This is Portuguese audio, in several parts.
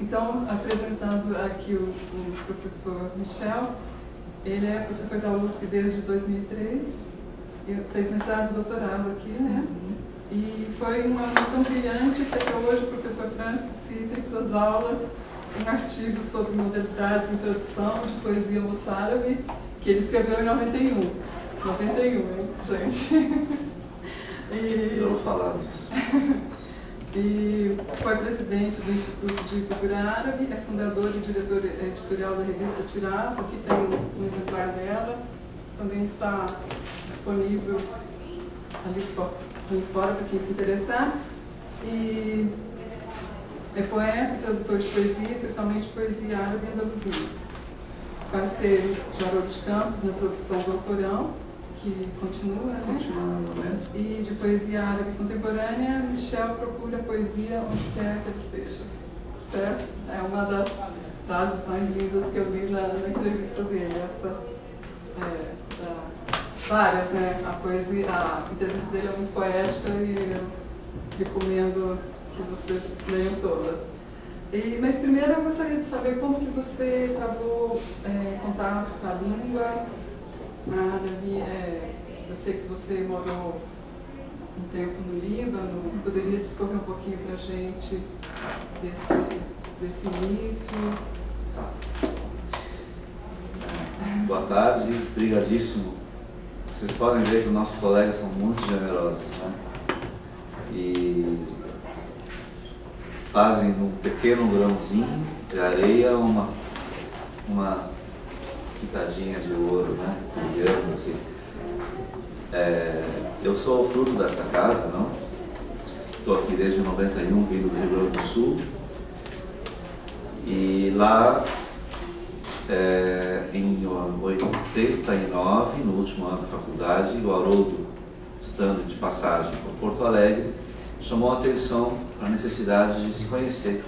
Então, apresentando aqui o professor Michel, ele é professor da USP desde 2003, fez mestrado e doutorado aqui, né? E foi um aluno tão brilhante que até hoje o professor Francis cita em suas aulas um artigo sobre modalidades de introdução de poesia moçárabe, que ele escreveu em 91. 91, hein, gente? Eu vou falar disso. E foi presidente do Instituto de Cultura Árabe, é fundador e diretor editorial da revista Tiraço, aqui tem um exemplar dela, também está disponível ali fora para quem se interessar. E é poeta e tradutor de poesia, especialmente poesia árabe e andaluzia. Parceiro de Haroldo de Campos na produção do Alcorão, que continua, né? Continua no momento. E de poesia árabe contemporânea, Michel procura poesia onde quer que ele esteja. Certo? É uma das frases mais lindas que eu li na entrevista dele. Várias, né? A entrevista dele é muito poética e eu recomendo que vocês leiam toda. Mas primeiro eu gostaria de saber como que você travou contato com a língua árabe. Eu sei que você morou um tempo no Líbano, poderia discorrer um pouquinho para a gente desse início? Tá. Boa tarde, brigadíssimo. Vocês podem ver que os nossos colegas são muito generosos, né? E fazem num pequeno grãozinho de areia uma pitadinha de ouro, né? Brilhando assim. Eu sou fruto dessa casa, não? Estou aqui desde 91, vindo do Rio Grande do Sul. E lá, em 89, no último ano da faculdade, o Haroldo, estando de passagem por Porto Alegre, chamou a atenção para a necessidade de se conhecer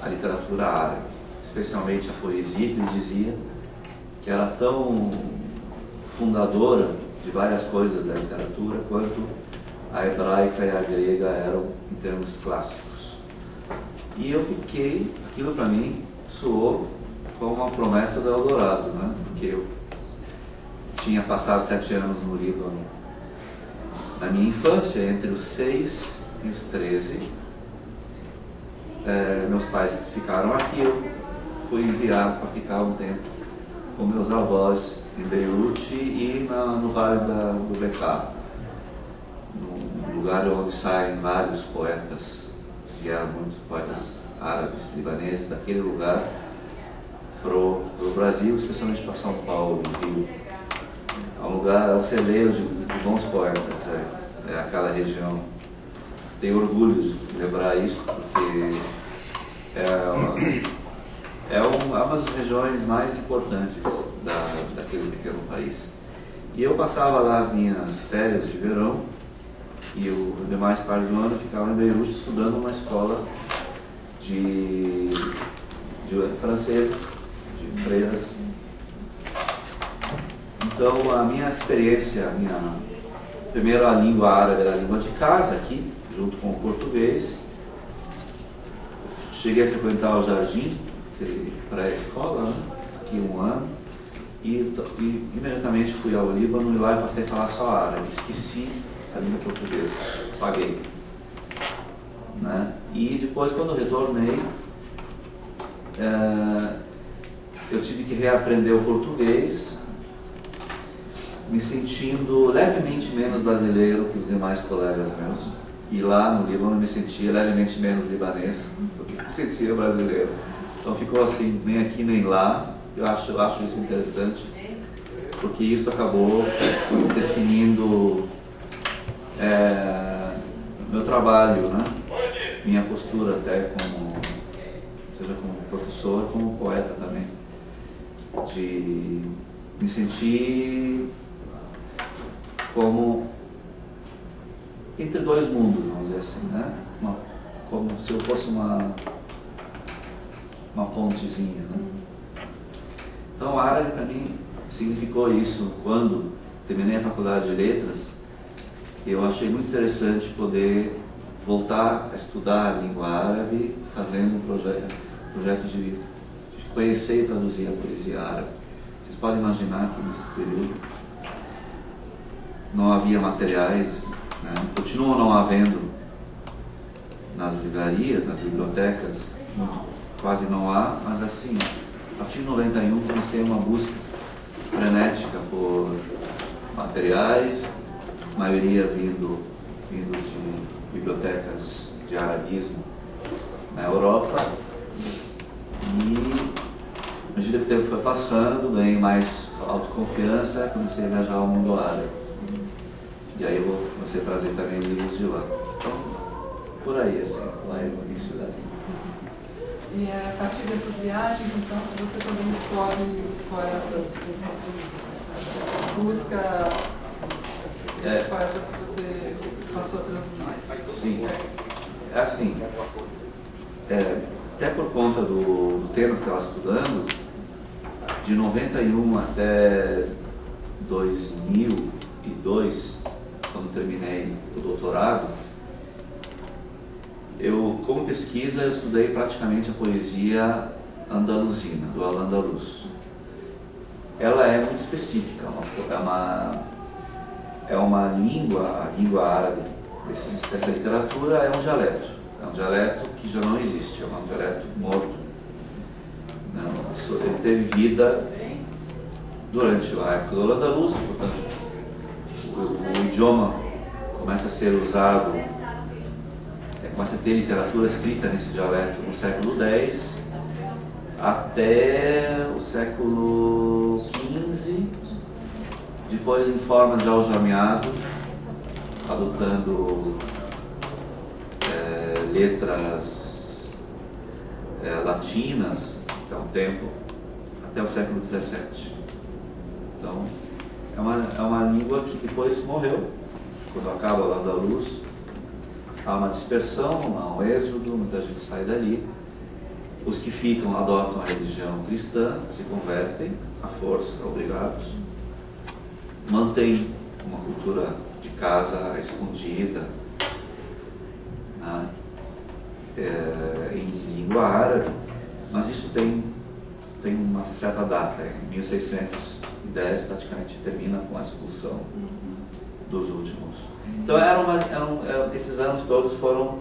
a literatura árabe, especialmente a poesia, que ele dizia que era tão fundadora de várias coisas da literatura quanto a hebraica e a grega eram em termos clássicos. E eu fiquei, aquilo para mim soou como uma promessa do Eldorado, né? Porque eu tinha passado 7 anos no Líbano na minha infância, entre os 6 e os 13. Meus pais ficaram aqui, eu fui enviado para ficar um tempo com meus avós em Beirute e no Vale do Bekaa, num lugar onde saem vários poetas, que eram muitos poetas árabes, libaneses, daquele lugar para o Brasil, especialmente para São Paulo, Rio. É um lugar, é um celeiro de bons poetas, é aquela região. Tenho orgulho de lembrar isso, porque é uma das regiões mais importantes daquele pequeno país. E eu passava lá as minhas férias de verão e o demais parte do ano eu ficava em Beirute estudando numa escola de francesa, de freiras. Então a minha experiência, primeiro a língua árabe era a língua de casa aqui, junto com o português. Cheguei a frequentar o jardim, pré-escola, né? Aqui 1 ano, e imediatamente fui ao Líbano e lá eu passei a falar só árabe, esqueci a língua portuguesa, paguei. Né? E depois, quando eu retornei, eu tive que reaprender o português, me sentindo levemente menos brasileiro que os demais colegas meus. E lá no Líbano eu me sentia levemente menos libanês do que me sentia brasileiro. Então ficou assim, nem aqui nem lá. Eu acho isso interessante, porque isso acabou definindo meu trabalho, né? Minha postura até seja como professor, como poeta também, de me sentir como entre dois mundos, vamos dizer assim, né? Como se eu fosse uma pontezinha, né? Então, a árabe para mim significou isso. Quando terminei a faculdade de letras, eu achei muito interessante poder voltar a estudar a língua árabe, fazendo um projeto de conhecer e traduzir a poesia árabe. Vocês podem imaginar que nesse período não havia materiais, né? Continuam não havendo nas livrarias, nas bibliotecas, quase não há, mas assim, a partir de 91 comecei uma busca frenética por materiais, a maioria vindos de bibliotecas de arabismo na Europa, e à medida que o tempo foi passando, ganhei mais autoconfiança, comecei a viajar ao mundo árabe. E aí eu comecei a trazer também livros de lá. Então, por aí, assim, lá é o início da língua. E a partir dessas viagens, então, você também escolhe os poetas, busca esses poetas que você passou a traduzir? Sim, é assim, até por conta do tema que eu estava estudando, de 91 até 2002, quando terminei o doutorado, como pesquisa, eu estudei praticamente a poesia andaluzina, do Al-Andalus. Ela é muito específica, é uma língua, a língua árabe dessa literatura é um dialeto que já não existe, é um dialeto morto. Não, ele teve vida durante a época do Al-Andalus, portanto, o idioma começa a ser usado, começa a ter literatura escrita nesse dialeto no século X até o século XV, depois em forma de aljameado, adotando letras latinas, até um tempo, até o século XVII. Então, é uma língua que depois morreu, quando acaba o Al-Andalus. Há uma dispersão, há um êxodo, muita gente sai dali. Os que ficam adotam a religião cristã, se convertem à força, obrigados. Mantêm uma cultura de casa escondida, né? Em língua árabe, mas isso tem uma certa data, em 1610 praticamente termina com a expulsão dos últimos. Então esses anos todos foram,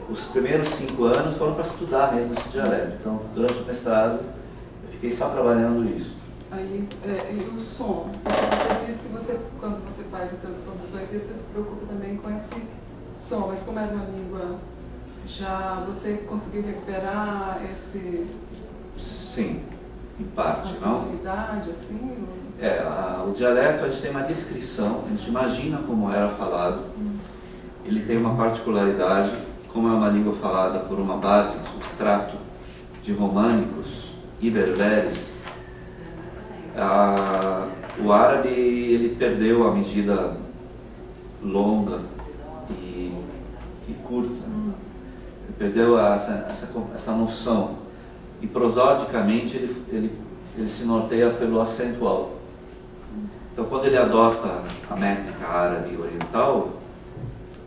os primeiros 5 anos foram para estudar mesmo esse dialeto. Então, durante o mestrado, eu fiquei só trabalhando isso. Aí, e o som? Você disse que quando você faz a tradução dos poesias, você se preocupa também com esse som, mas como é uma língua, já você conseguiu recuperar esse... Sim, em parte, não? Sonoridade, assim? O dialeto, a gente tem uma descrição, a gente imagina como era falado. Ele tem uma particularidade, como é uma língua falada por uma base, um substrato de românicos e berberes. O árabe, ele perdeu a medida longa e curta. Ele perdeu essa noção. E prosodicamente ele se norteia pelo acento alto. Então, quando ele adota a métrica árabe oriental,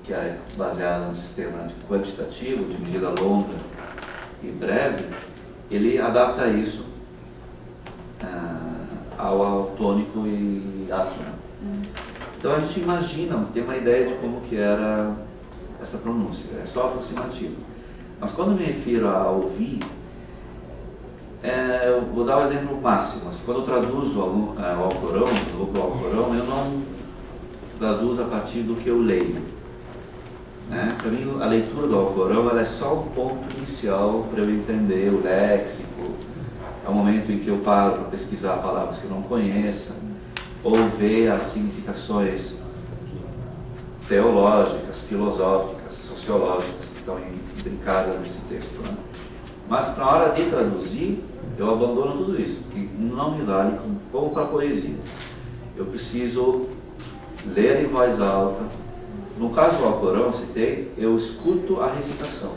que é baseada no sistema quantitativo, de medida longa e breve, ele adapta isso ao tônico e átono. Então, a gente imagina, tem uma ideia de como que era essa pronúncia, é só aproximativo. Mas quando me refiro a ouvir, eu vou dar um exemplo máximo. Quando eu traduzo o Alcorão, eu não traduzo a partir do que eu leio. Para mim, a leitura do Alcorão ela é só um ponto inicial para eu entender o léxico. É o momento em que eu paro para pesquisar palavras que eu não conheça, ou ver as significações teológicas, filosóficas, sociológicas que estão imbricadas nesse texto. Mas na hora de traduzir, eu abandono tudo isso, porque não me vale como para a poesia. Eu preciso ler em voz alta. No caso do Alcorão, eu citei, eu escuto a recitação.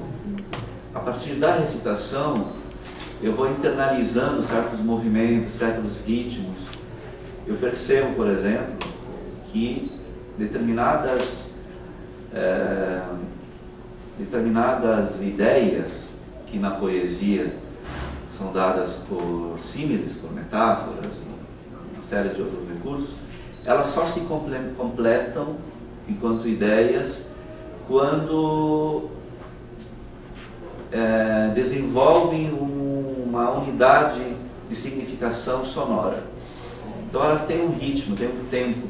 A partir da recitação, eu vou internalizando certos movimentos, certos ritmos. Eu percebo, por exemplo, que determinadas determinadas ideias que na poesia são dadas por símiles, por metáforas e uma série de outros recursos, elas só se completam enquanto ideias quando desenvolvem uma unidade de significação sonora. Então elas têm um ritmo, têm um tempo.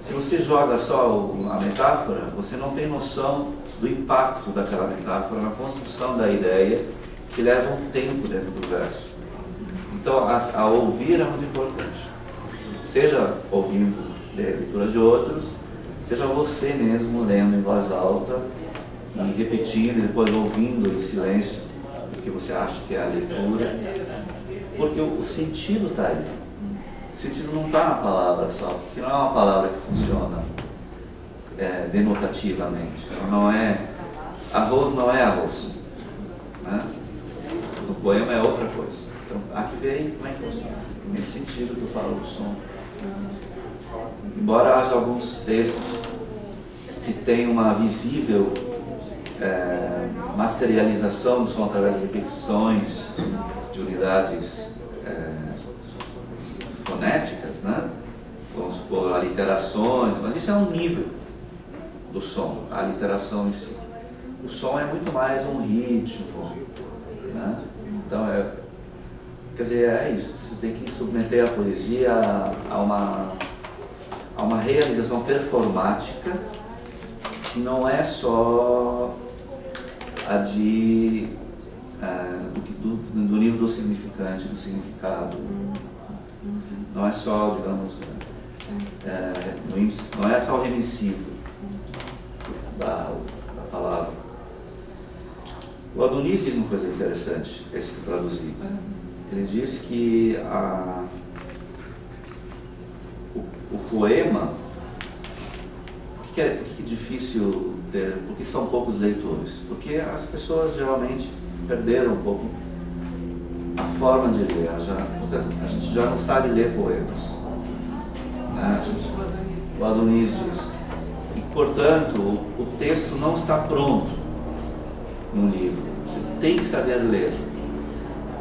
Se você joga só a metáfora, você não tem noção do impacto daquela metáfora na construção da ideia, que leva um tempo dentro do verso. Então, a ouvir é muito importante. Seja ouvindo leituras de outros, seja você mesmo lendo em voz alta e repetindo, e depois ouvindo em silêncio o que você acha que é a leitura, porque o sentido está ali. O sentido não está na palavra só, porque não é uma palavra que funciona denotativamente. Não é, arroz não é arroz, né? No poema é outra coisa. Então, há que ver aí como é que funciona. Nesse sentido que eu falo do som. Embora haja alguns textos que tenham uma visível materialização do som através de repetições de unidades fonéticas, né? Vamos supor, aliterações, mas isso é um nível do som, a aliteração em si. O som é muito mais um ritmo, né? Então, quer dizer, é isso. Você tem que submeter a poesia a uma realização performática que não é só a do nível do significante, do significado. Não é só, digamos, não é só o remissivo da palavra. O Adonis diz uma coisa interessante, esse que eu traduzi. Ele diz que o poema, por que é difícil ter, porque são poucos leitores? Porque as pessoas geralmente perderam um pouco a forma de ler. A gente já não sabe ler poemas, né? O Adonis diz. E, portanto, o texto não está pronto no livro. Você tem que saber ler.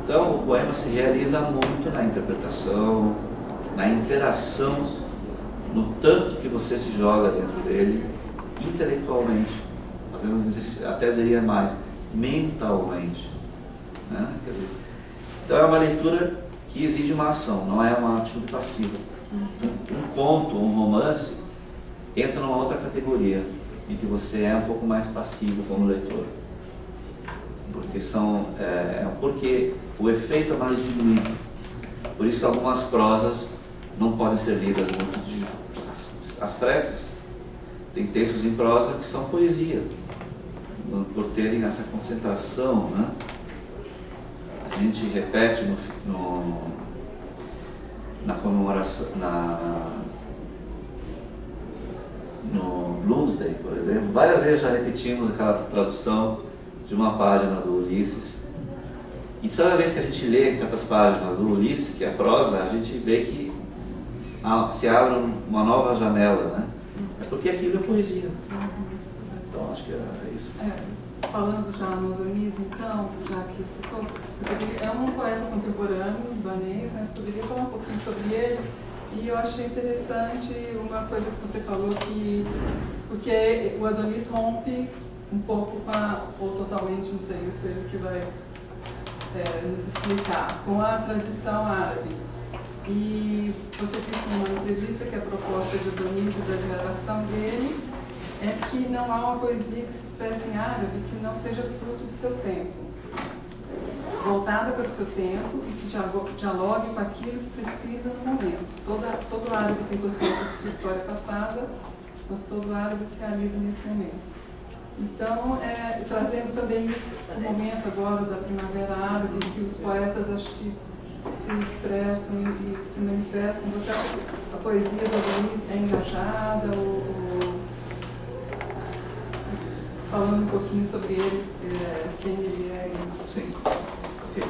Então, o poema se realiza muito na interpretação, na interação, no tanto que você se joga dentro dele, intelectualmente, até diria mais, mentalmente, né? Quer dizer, então é uma leitura que exige uma ação, não é uma atitude passiva. Um conto, um romance, entra numa outra categoria, em que você é um pouco mais passivo como leitor. Porque o efeito é mais diluído. Por isso que algumas prosas não podem ser lidas muito às pressas. Tem textos em prosa que são poesia, por terem essa concentração, né? A gente repete na comemoração, no Bloomsday, por exemplo, várias vezes já repetimos aquela tradução de uma página do Ulisses. E toda vez que a gente lê certas páginas do Ulisses, que é prosa, a gente vê que se abre uma nova janela, né? É porque aquilo é poesia. Então, acho que é isso. Falando já no Adonis, então, já que citou, é um poeta contemporâneo, libanês, né? Você poderia falar um pouquinho sobre ele? E eu achei interessante uma coisa que você falou, porque o Adonis rompe um pouco ou totalmente, não sei, isso ele que vai nos explicar, com a tradição árabe. E você disse numa entrevista que a proposta de Adonis e da geração dele é que não há uma poesia que se expresse em árabe que não seja fruto do seu tempo, voltada para o seu tempo e que dialogue com aquilo que precisa no momento. Todo árabe tem consciência de sua história passada, mas todo árabe se realiza nesse momento. Então, trazendo também isso, o momento agora da primavera árabe, que os poetas acho que se expressam e se manifestam. Você acha que a poesia do Adonis é engajada? Falando um pouquinho sobre ele, quem ele é. Sim. Okay.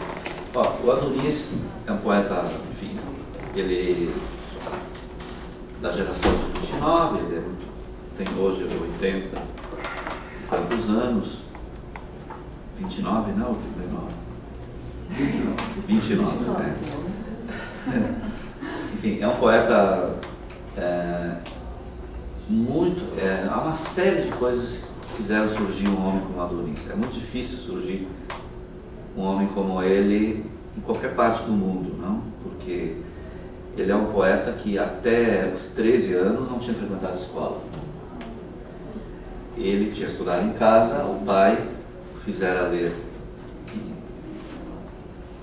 O Adonis é um poeta, enfim, ele da geração de 29, ele tem hoje 80. tantos anos, 29, não, ou 39? 29, né? Enfim, é um poeta há uma série de coisas que fizeram surgir um homem como Adonis. É muito difícil surgir um homem como ele em qualquer parte do mundo, não? Porque ele é um poeta que até os 13 anos não tinha frequentado escola. Ele tinha estudado em casa, o pai o fizera ler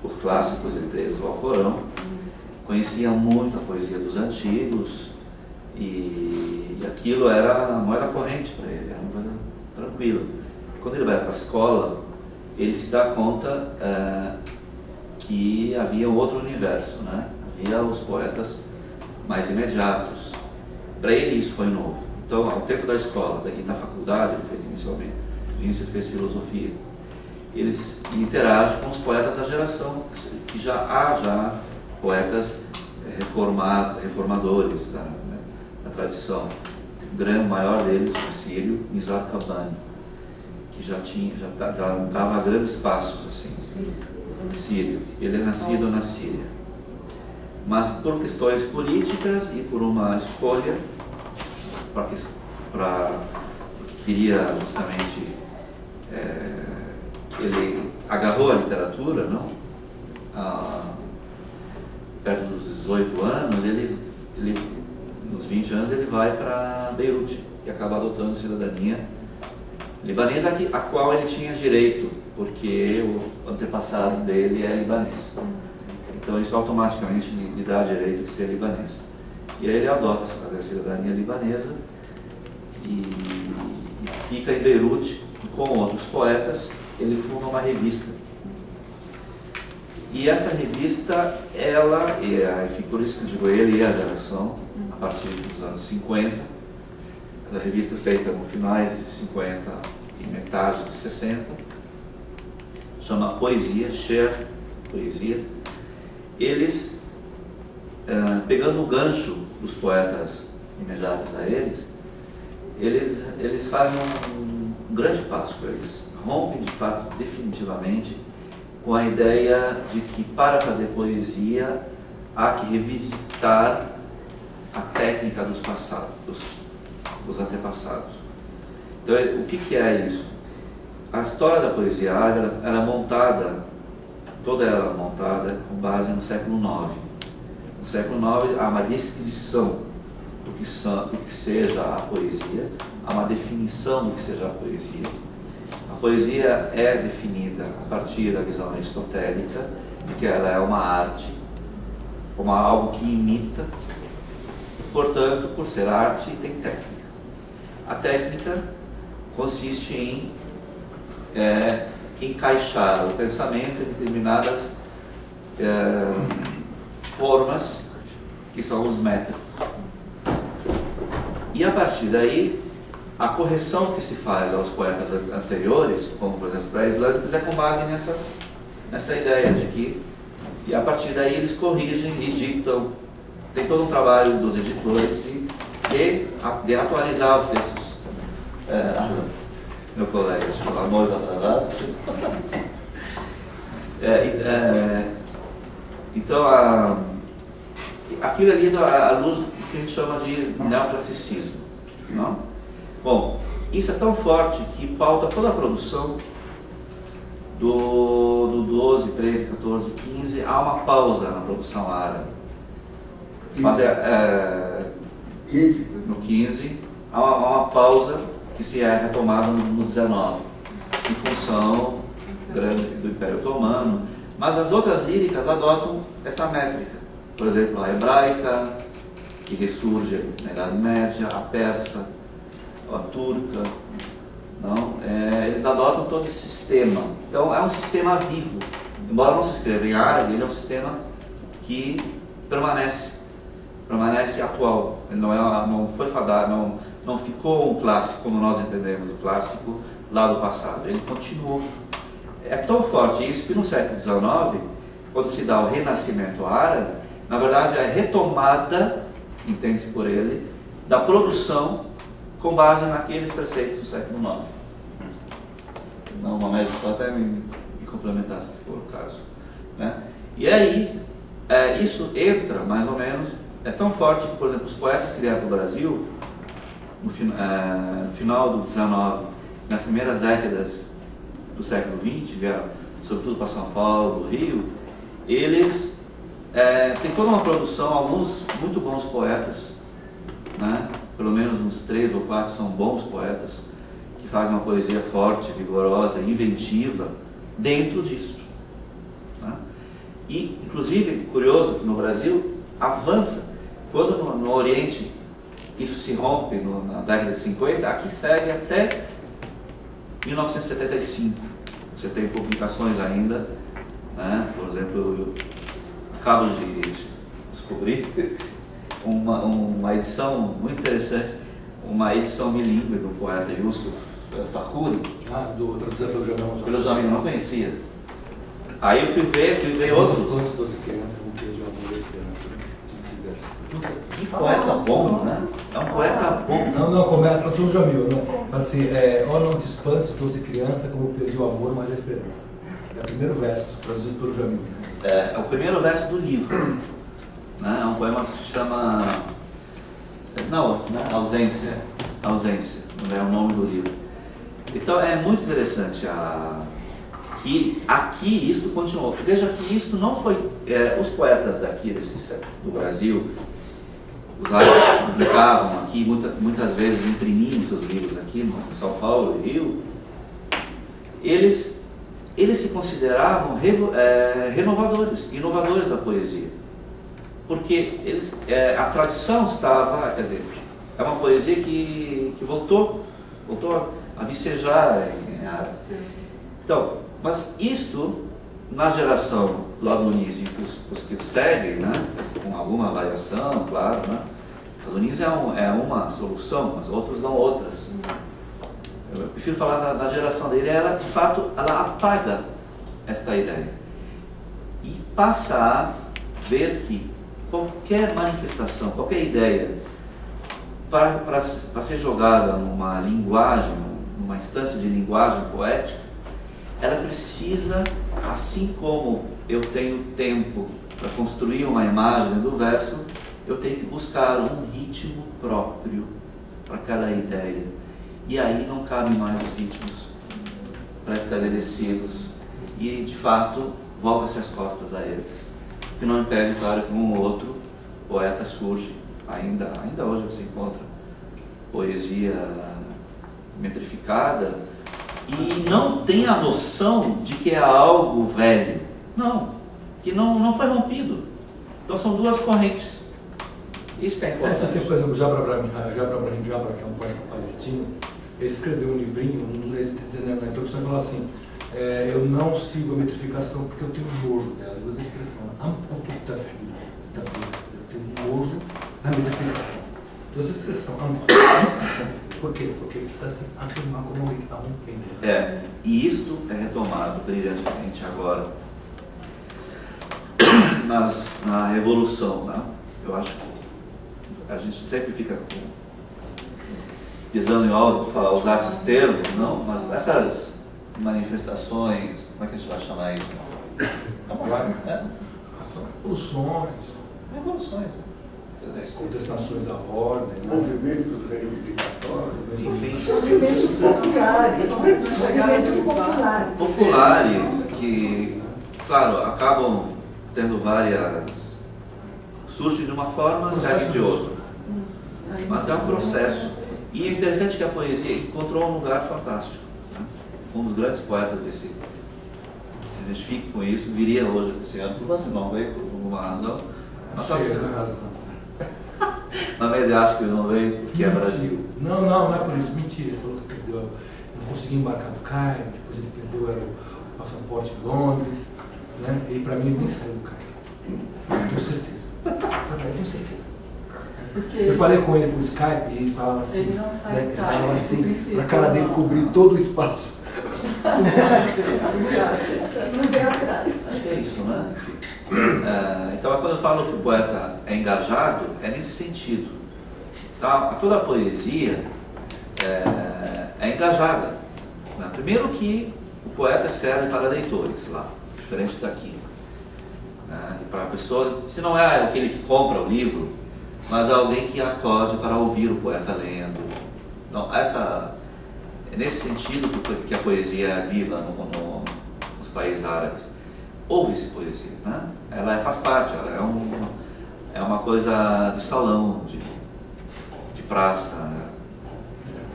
os clássicos, entre eles o Alcorão, conhecia muito a poesia dos antigos e aquilo era a moeda corrente para ele, era uma coisa tranquila. Quando ele vai para a escola, ele se dá conta que havia um outro universo, né? Havia os poetas mais imediatos. Para ele isso foi novo. Então, ao tempo da escola e da faculdade, ele fez inicialmente, no início ele fez filosofia. Ele interage com os poetas da geração, que já há poetas reformadores da tradição. O maior deles, o sírio, Nizar Qabbani, que já dava grandes passos assim. Sírio. Ele é nascido na Síria. Mas por questões políticas e por uma escolha, porque queria justamente, ele agarrou a literatura, não? Perto dos 18 anos, nos 20 anos ele vai para Beirute e acaba adotando cidadania libanesa, a qual ele tinha direito, porque o antepassado dele é libanês. Então isso automaticamente lhe dá direito de ser libanês. E aí ele adota a cidadania libanesa e fica em Beirute com outros poetas. Ele funda uma revista. E essa revista, enfim, por isso que eu digo ele e a geração, a partir dos anos 50, a revista feita no finais de 50 e metade de 60, chama Poesia, Sher, Poesia. Eles, pegando o gancho dos poetas imediatos a eles, eles fazem um grande passo. Eles rompem, de fato, definitivamente, com a ideia de que para fazer poesia há que revisitar a técnica dos passados, dos antepassados. Então, o que é isso? A história da poesia árabe era montada, toda ela montada com base no século IX. No século IX há uma descrição do que seja a poesia, há uma definição do que seja a poesia. A poesia é definida a partir da visão aristotélica de que ela é uma arte, como algo que imita, portanto, por ser arte, tem técnica. A técnica consiste em encaixar o pensamento em determinadas formas, que são os métricos. E a partir daí, a correção que se faz aos poetas anteriores, como por exemplo pré-islâmicos, é com base nessa ideia de que, e a partir daí eles corrigem e ditam. Tem todo um trabalho dos editores de atualizar os textos. Meu colega, amor atrasado. Então, aquilo ali é a luz do que a gente chama de neoclassicismo. Não? Bom, isso é tão forte que pauta toda a produção do 12, 13, 14, 15. Há uma pausa na produção árabe. Mas no 15 há uma pausa que se é retomada no 19, em função do Império Otomano. Mas as outras líricas adotam essa métrica. Por exemplo, a hebraica, que ressurge na Idade Média, a persa, a turca, não? Eles adotam todo esse sistema. Então é um sistema vivo. Embora não se escreva em árabe, ele é um sistema que permanece atual. Ele não foi fadado, não ficou um clássico como nós entendemos o clássico lá do passado. Ele continuou. É tão forte isso que no século XIX, quando se dá o renascimento árabe, na verdade é a retomada, entende-se por ele, da produção com base naqueles preceitos do século IX. não, uma média, pode até me complementar se for o caso, né? E aí, isso entra mais ou menos, é tão forte que, por exemplo, os poetas que vieram para o Brasil, no final do 19, nas primeiras décadas do século 20, vieram sobretudo para São Paulo, Rio, eles têm toda uma produção, alguns muito bons poetas, né? Pelo menos uns 3 ou 4 são bons poetas, que fazem uma poesia forte, vigorosa, inventiva, dentro disso. Né? E, inclusive, curioso que no Brasil avança, quando no Oriente isso se rompe na década de 50, aqui segue até 1975. Você tem publicações ainda, né? Por exemplo, eu acabo de descobrir uma edição muito interessante, uma edição bilíngue do poeta Yusuf Farhudi. Pelo Jamil. Pelo Jamil, eu não conhecia. Aí eu fui ver outros. Quantos 12 crianças vão ter de alguma esperança? Que poeta bom, né? É um poeta bom. Não, como é a tradução do Jamil, né? Fala assim, não te espantes, doce criança, como perdi o amor, mas a esperança. É o primeiro verso, traduzido pelo Jamil. É o primeiro verso do livro. Né? É um poema que se chama... Não, né? Ausência. Ausência, não é o nome do livro. Então é muito interessante que aqui isso continuou. Veja que isso não foi... os poetas daqui, do Brasil, os árbitros publicavam aqui, muitas vezes imprimiam seus livros aqui em São Paulo e Rio, eles se consideravam renovadores, inovadores da poesia. Porque a tradição estava, quer dizer, é uma poesia que voltou a vicejar em árabe. Então, mas isto, na geração do Adonis e os que seguem, né, com alguma variação, claro, né, Adonis é uma solução, mas outros dão outras. Eu prefiro falar da geração dele, ela de fato ela apaga esta ideia e passa a ver que qualquer manifestação, qualquer ideia para ser jogada numa linguagem, numa instância de linguagem poética, ela precisa, assim como eu tenho tempo para construir uma imagem do verso, eu tenho que buscar um ritmo próprio para cada ideia. E aí não cabem mais os ritmos pré-estabelecidos e, de fato, volta-se as costas a eles. O que não impede, claro, que um ou outro poeta surge. Ainda hoje você encontra poesia metrificada e não tem a noção de que é algo velho. Não, que não foi rompido. Então são duas correntes. Isso que é importante. Essa tem, por exemplo, Jabra Brahim Jabra, que é um poeta palestino, ele escreveu um livrinho, ele na introdução ele fala assim, eu não sigo a metrificação porque eu tenho nojo dela. Ele usa a expressão, eu tenho nojo da metrificação. Ele usa a expressão, por quê? Porque ele precisa se afirmar como ele está rompendo. E isto é retomado brilhantemente agora na Revolução, né? Eu acho que a gente sempre fica pisando em ovos para usar esses termos, não? Mas essas manifestações, como é que a gente vai chamar isso? São revoluções. Revoluções. Contestações da ordem, movimentos reivindicatórios, enfim. Movimentos populares. Populares que, claro, acabam tendo surge de uma forma, segue de outra. Mas é um processo. E é interessante que a poesia encontrou um lugar fantástico. Né? Um dos grandes poetas que se identifica com isso, viria hoje esse ano, por não veio por alguma razão. Mas sabe razão. Na verdade, acho que ele não veio porque é Brasil. Não é por isso. Mentira. Ele falou que perdeu, não conseguiu embarcar no Cairo, depois ele perdeu o passaporte em Londres, né? E para mim ele nem saiu do Cairo. Eu tenho certeza. Eu tenho certeza. Eu falei com ele por Skype e ele falava assim, ele não sai do Cairo, falava assim, para a cara dele cobrir todo o espaço. Não veio atrás. Acho que é isso, né? Então, quando eu falo que o poeta é engajado, é nesse sentido. Tá? Toda a poesia é engajada. Né? Primeiro que O poeta escreve para leitores lá, diferente daqui. Para a pessoa, se não é aquele que compra o livro, mas é alguém que acode para ouvir o poeta lendo. Então, é nesse sentido que a poesia é viva nos países árabes. Ouve-se poesia, né? Ela faz parte, ela é uma coisa de salão, de praça. Né?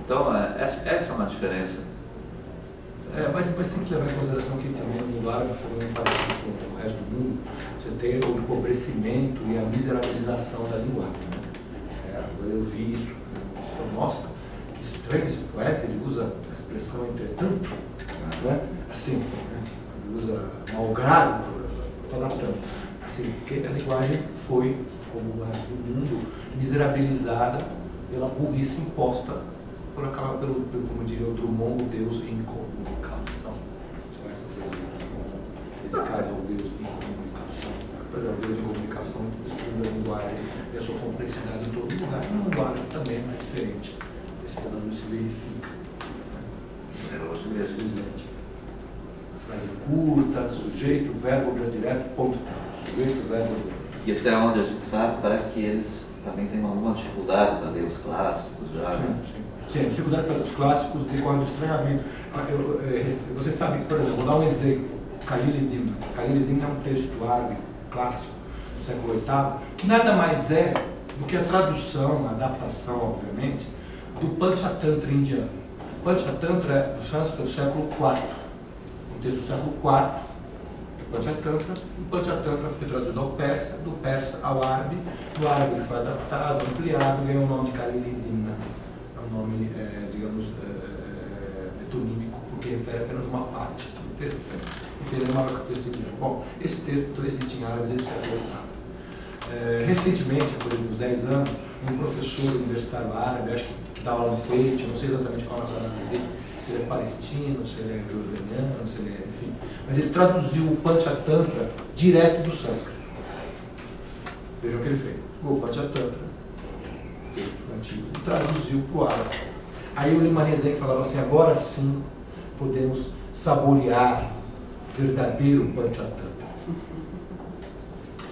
Então, essa é uma diferença. Mas tem que levar em consideração que também no mundo árabe, foi parecido com o resto do mundo, você tem o empobrecimento e a miserabilização da linguagem. Né? Eu vi isso, nossa, que estranho esse poeta, ele usa a expressão entretanto, né? Assim, ele usa malgrado, estou adaptando. Assim, porque a linguagem foi, como o resto do mundo, miserabilizada pela burrice imposta pelo como diria o Drummond, o Deus em comunicação. Você vai essa frase dedicada ao Deus em comunicação. Pois é, o Deus em comunicação destruindo a linguagem e a sua complexidade em todo lugar. No mundo árabe também é diferente. Esse fenômeno se verifica. Hoje mesmo, frase curta, sujeito, verbo, objeto direto, ponto final. Sujeito, verbo, objeto. E até onde a gente sabe, parece que eles também têm alguma dificuldade para ler os clássicos já. Sim. Sim, a dificuldade para os clássicos decorre do estranhamento. Você sabe, por exemplo, vou dar um exemplo. Khalil Dimna. Khalil Dimna é um texto árabe clássico do século VIII, que nada mais é do que a tradução, a adaptação, obviamente, do Panchatantra indiano. O Panchatantra é do sânscrito do século IV. Um texto do século IV, do Panchatantra. O Panchatantra foi traduzido ao persa, do persa ao árabe. Do árabe ele foi adaptado, ampliado, ganhou o nome de Khalil Dimna. Nome, digamos, metonímico, porque refere apenas uma parte do texto, mas refere a maior que o texto indiano. Bom, esse texto existe em árabe desde o século VIII. Recentemente, por exemplo, uns 10 anos, um professor universitário árabe, acho que dá aula no Kuwait, não sei exatamente qual a nacionalidade dele, se ele é palestino, se ele é jordaniano, se ele é, enfim, mas ele traduziu o Panchatantra direto do sânscrito. Vejam o que ele fez. O Panchatantra, texto antigo, e traduziu para o árabe. Aí eu li uma resenha que falava assim: agora sim podemos saborear o verdadeiro Panchatantra.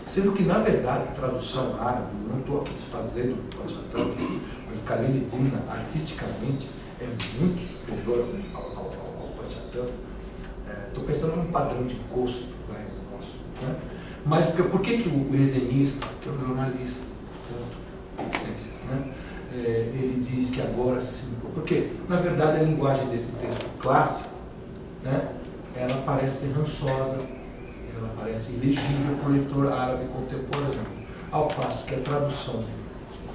Sendo que, na verdade, a tradução árabe, eu não estou aqui desfazendo o Panchatantra, mas o Khalil Dimna, artisticamente, é muito superior ao Panchatantra. Estou pensando num padrão de gosto, nosso, né? Mas por que o resenhista, que é um jornalista, né? Ele diz que agora sim, porque na verdade a linguagem desse texto clássico, né, ela parece rançosa, ela parece ilegível para o leitor árabe contemporâneo, ao passo que a tradução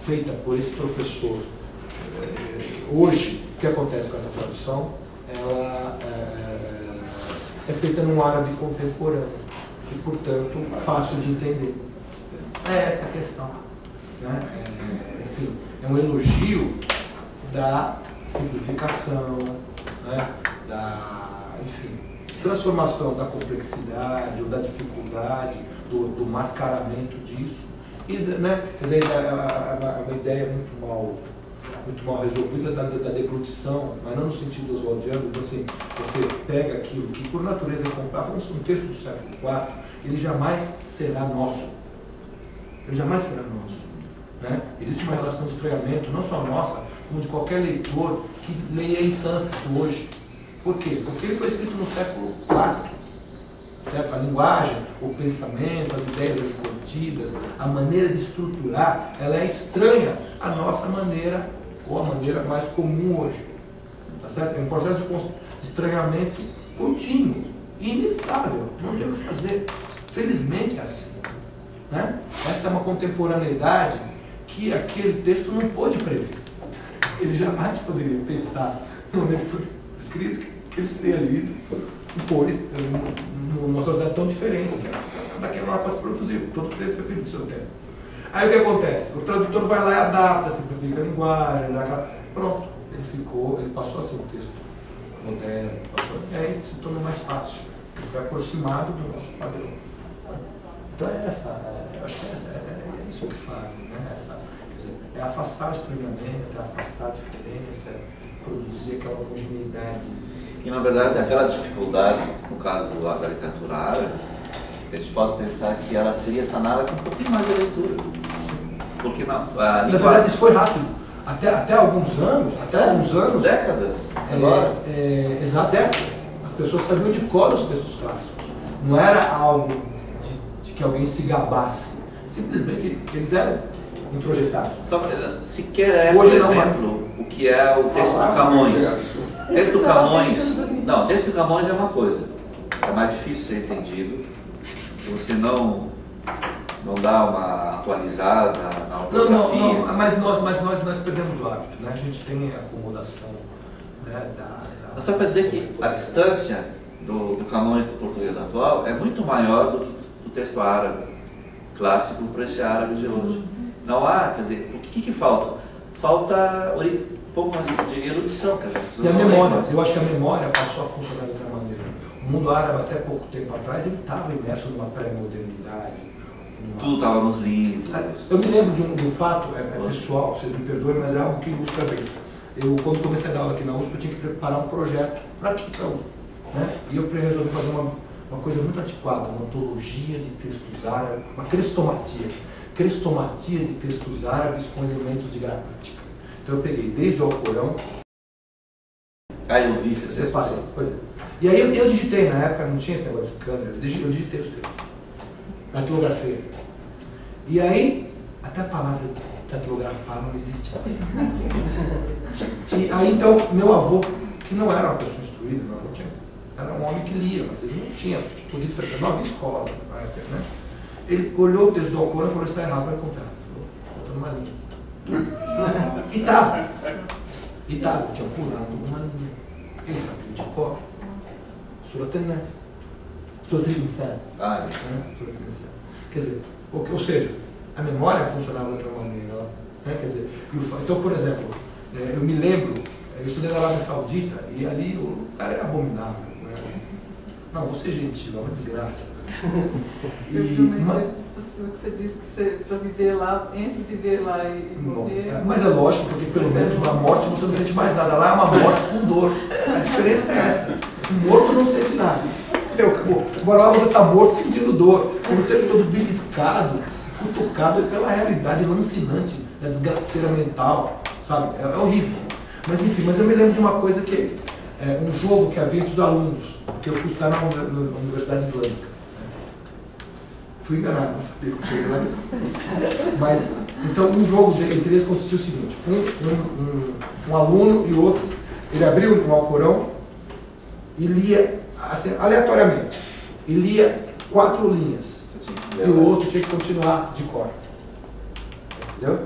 feita por esse professor, hoje, o que acontece com essa tradução? Ela é feita num árabe contemporâneo e, portanto, fácil de entender. É essa a questão. Né? Enfim, é um elogio da simplificação, né? Enfim, transformação da complexidade ou da dificuldade, do mascaramento disso. E, né? Quer dizer, é uma ideia muito mal resolvida da deglutição, mas não no sentido oswaldiano. Você pega aquilo que por natureza é comprável, um texto do século IV, ele jamais será nosso. Ele jamais será nosso. Né? Existe uma relação de estranhamento, não só nossa, como de qualquer leitor que leia em sânscrito hoje. Por quê? Porque ele foi escrito no século IV. Certo? A linguagem, o pensamento, as ideias ali contidas, a maneira de estruturar, ela é estranha à nossa maneira, ou à maneira mais comum hoje. Tá certo? É um processo de estranhamento contínuo, inevitável, não tem o que fazer. Felizmente é assim. Né? Esta é uma contemporaneidade que aquele texto não pôde prever. Ele jamais poderia pensar, no momento que foi escrito, que ele seria lido numa sociedade tão diferente, né? Daquela para se produzir, todo texto é feito do seu tempo. Aí o que acontece? O tradutor vai lá e adapta, simplifica a linguagem, pronto, ele passou a ser um texto moderno, e aí se tornou mais fácil, ele foi aproximado do nosso padrão. Então eu acho que é isso que fazem, né? Quer dizer, é afastar o estranhamento, é afastar a diferença, é produzir aquela homogeneidade E na verdade aquela dificuldade, no caso da literatura árabe, a gente pode pensar que ela seria sanada com um pouquinho mais de leitura. Porque na verdade isso foi rápido. Até alguns anos, décadas, agora. Exato, décadas. As pessoas sabiam de cor os textos clássicos. Não era algo de que alguém se gabasse. Simplesmente eles eram introjetados. Sequer é, por exemplo, o que é o texto do Camões. O texto do Camões, não, o texto do Camões é uma coisa. É mais difícil ser entendido. Se você não dá uma atualizada na ortografia. Não, mas nós perdemos o hábito, né? A gente tem a acomodação, né, Só para dizer que a distância do Camões do português atual é muito maior do que do texto árabe clássico para esse árabe de hoje. Não há, quer dizer, o que falta? Falta um pouco de erudição. E a memória, eu acho que a memória passou a funcionar de outra maneira. O mundo árabe, até pouco tempo atrás, ele estava imerso numa pré-modernidade. Tudo estava nos livros. Eu me lembro de um fato, pessoal, vocês me perdoem, mas é algo que ilustra bem. Quando comecei a dar aula aqui na USP, eu tinha que preparar um projeto para aqui, para a USP. Né? E eu resolvi fazer uma coisa muito antiquada, uma antologia de textos árabes, uma crestomatia de textos árabes com elementos de gramática. Então eu peguei desde o Alcorão. Eu vi esse texto. Separei, pois é. E aí eu digitei, na época não tinha esse negócio de câmera, eu digitei os textos. Datilografei. E aí, até a palavra datilografar não existe. E aí então, meu avô, que não era uma pessoa instruída, meu avô era um homem que lia, mas ele não tinha podido frequentar, não havia escola na época, né? Ele olhou o texto do Alcorão e falou: está errado, vai contar. Falou: faltando uma linha. E estava, tinha pulado uma linha. Ele sabia de cor. Surat An-Nas. Surat An-Insan. Surat An-Insan. Quer dizer, ou seja, a memória funcionava de outra maneira. Né? Quer dizer, então, por exemplo, eu me lembro, eu estudei na Arábia Saudita e ali o cara era abominável. Né? Não, vou ser gentil, é uma desgraça. Você disse que para viver lá, entre viver lá e morrer. Mas é lógico, porque pelo menos na morte você não sente mais nada. Lá é uma morte com dor. A diferença é essa. O morto não sente nada. Acabou. Agora lá você está morto sentindo dor. Você não tem todo beliscado, cutucado pela realidade lancinante da desgraceira mental. Sabe? É horrível. Mas enfim, eu me lembro de uma coisa que é um jogo que havia entre os alunos, porque eu fui estudar na Universidade Islâmica. Fui enganado, não sabia que eu cheguei lá. Mas, então, um jogo entre eles consistia o seguinte: um aluno e o outro, ele abriu um Alcorão e lia, assim, aleatoriamente, e lia 4 linhas. E o outro tinha que continuar de cor. Entendeu?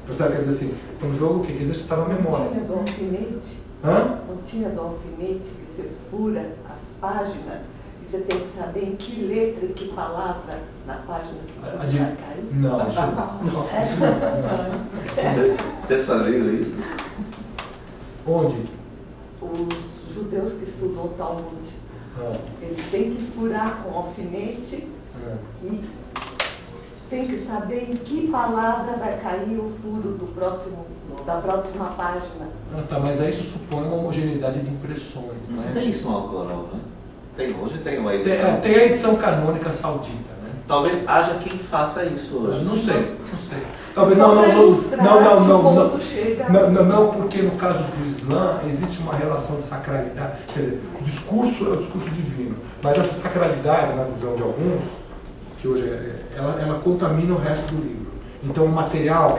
Percebe? Quer dizer assim, é um jogo que exercitava a memória. Não tinha do alfinete? Não tinha do alfinete que você fura as páginas e você tem que saber em que letra e que palavra na página você vai cair? Não, isso não. Vocês faziam isso? Onde? Os judeus que estudam o Talmud, eles têm que furar com alfinete e tem que saber em que palavra vai cair o furo da próxima página. Mas aí isso supõe uma homogeneidade de impressões. Mas tem isso no Alcorão, né? Hoje tem uma edição. Tem a edição canônica saudita, né? Talvez haja quem faça isso hoje. Não sei. Talvez não, porque no caso do Islã existe uma relação de sacralidade. Quer dizer, o discurso é o discurso divino, mas essa sacralidade, na visão de alguns, que hoje ela contamina o resto do livro. Então o material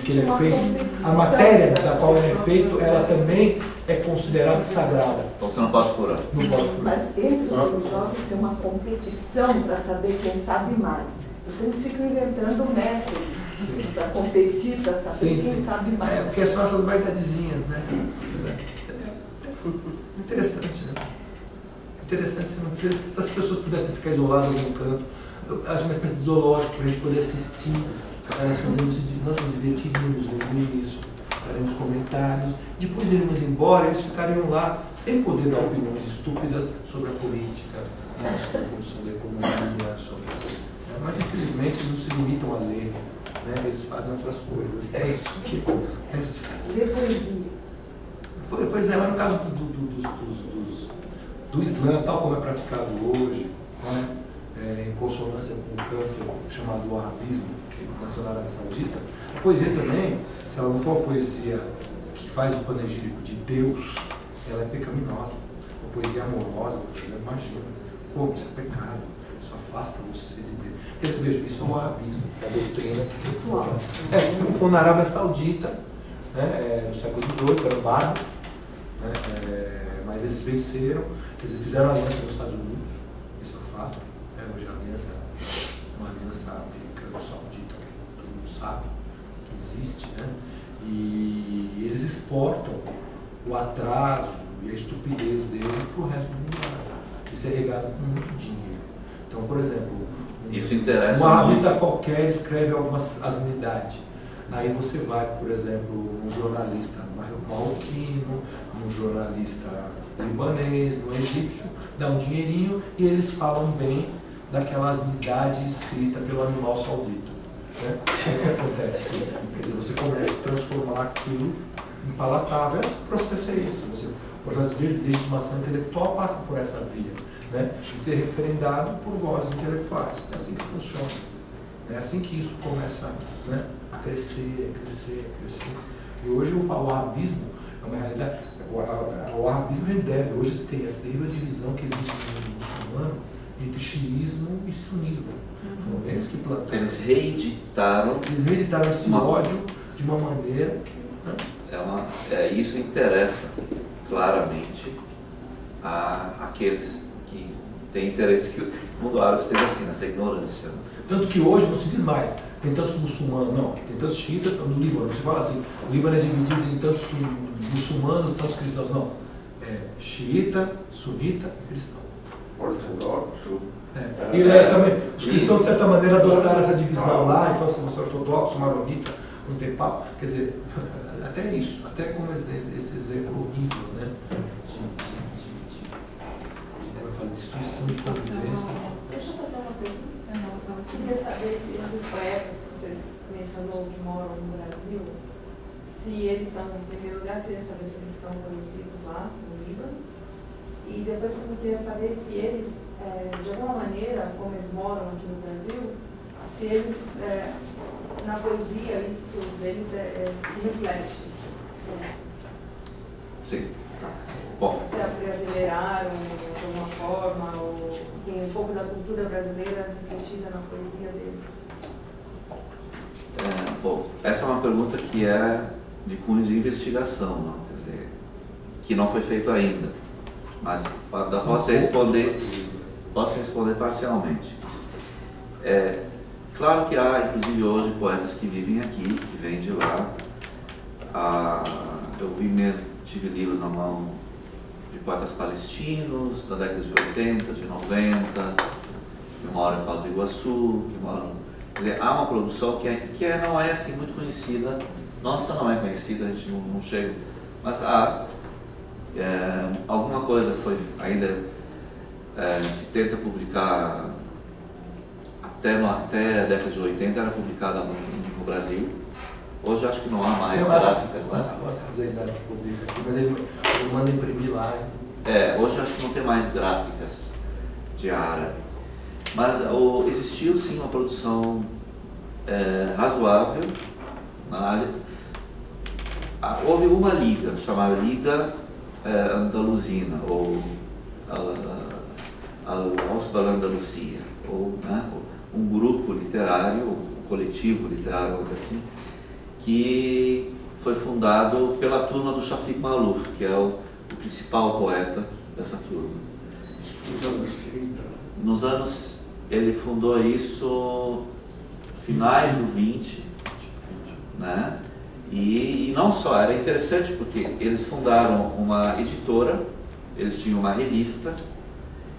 que ele é feito, a matéria da qual ele é feito, ela também é considerada sagrada. Então você não pode furar. Não pode furar. Mas entre os religiosos tem uma competição para saber quem sabe mais. Então eles ficam inventando métodos para competir, para saber quem sabe mais. Porque são essas baitadezinhas, né? Interessante, né? Interessante se as pessoas pudessem ficar isoladas num canto. Acho uma espécie de zoológico para a gente poder assistir. Nós nos divertiríamos vendo isso, fazemos comentários, depois de irmos embora, eles ficariam lá sem poder dar opiniões estúpidas sobre a política, sobre a evolução da economia, mas infelizmente eles não se limitam a ler, né? Eles fazem outras coisas. É isso que Ler poesia. Pois é, mas no caso do Islã, tal como é praticado hoje, né, em consonância com o câncer chamado wahhabismo, que nasceu na Arábia Saudita, a poesia também, se ela não for uma poesia que faz o panegírico de Deus, ela é pecaminosa. Uma poesia amorosa, imagina, como isso é pecado, isso afasta você de Deus. Quer dizer, veja, isso é um wahhabismo, que é a doutrina que triunfou na Arábia Saudita, né, no século XVIII, eram bárbaros, né, mas eles venceram, quer dizer, fizeram aliança nos Estados Unidos, isso é um fato. Hoje a aliança é uma aliança americano-saudita, que todo mundo sabe que existe, né? E eles exportam o atraso e a estupidez deles para o resto do mundo. Isso é regado com muito dinheiro. Então, por exemplo, isso interessa um wahhabita qualquer escreve algumas asnidades. Aí você vai, por exemplo, um jornalista marroquino, um jornalista libanês, um egípcio, dá um dinheirinho e eles falam bem daquela asnidade escrita pelo animal saudita. Né? O que acontece? Quer dizer, você começa a transformar aquilo em palatável. Esse processo é isso. O processo de legitimação intelectual passa por essa via, né? De ser referendado por vozes intelectuais. É assim que funciona. É assim que isso começa, né, a crescer, crescer, crescer. E hoje o wahhabismo é uma realidade. O wahhabismo deve, hoje tem essa terrível divisão que existe no mundo muçulmano entre xiismo e sunismo. Foram eles que plantaram. Eles reeditaram Esse ódio de uma maneira que... Né? Isso interessa claramente àqueles que têm interesse que o mundo árabe esteja assim, nessa ignorância. Tanto que hoje não se diz mais, tem tantos muçulmanos, não, tem tantos xiitas no Líbano. Você fala assim, o Líbano é dividido em tantos muçulmanos, tantos cristãos. Não, é xiita, sunita e cristão. Ortodoxo. E também, os cristãos de certa maneira adotaram essa divisão lá, então se você é ortodoxo, maronita, não tem papo, quer dizer, até isso, até como esse exemplo horrível, né, de destruição de convivência. Deixa eu fazer uma pergunta. Eu queria saber se esses poetas que você mencionou que moram no Brasil, se eles são, em primeiro lugar, queria saber se eles são conhecidos lá no Líbano. E depois eu queria saber se eles, de alguma maneira, como eles moram aqui no Brasil, se eles, na poesia, isso deles se reflete. Sim. Bom. Se abrasileiraram de alguma forma, ou tem um pouco da cultura brasileira refletida na poesia deles. Bom, essa é uma pergunta que é de cunho de investigação, não? Quer dizer, que não foi feito ainda. Mas posso responder parcialmente. Claro que há, inclusive hoje, poetas que vivem aqui, que vêm de lá. Eu tive livros na mão de poetas palestinos da década de 80, de 90, que moram em Foz do Iguaçu, que moram... Quer dizer, há uma produção que não é assim muito conhecida. Nossa, não é conhecida, a gente não chega. Mas há... alguma coisa foi ainda se tenta publicar até a década de 80 era publicada no Brasil. Hoje acho que não há mais gráficas, né? Mas ele manda imprimir lá. Hoje acho que não tem mais gráficas de árabe. Mas existiu sim uma produção razoável na área. Houve uma liga chamada Liga Andaluzina, ou Al-Osbal Andalucia, ou um grupo literário, um coletivo literário, vamos dizer assim, que foi fundado pela turma do Shafik Maalouf, que é o principal poeta dessa turma. Nos anos, ele fundou isso finais do 20, né? E não só, era interessante porque eles fundaram uma editora, eles tinham uma revista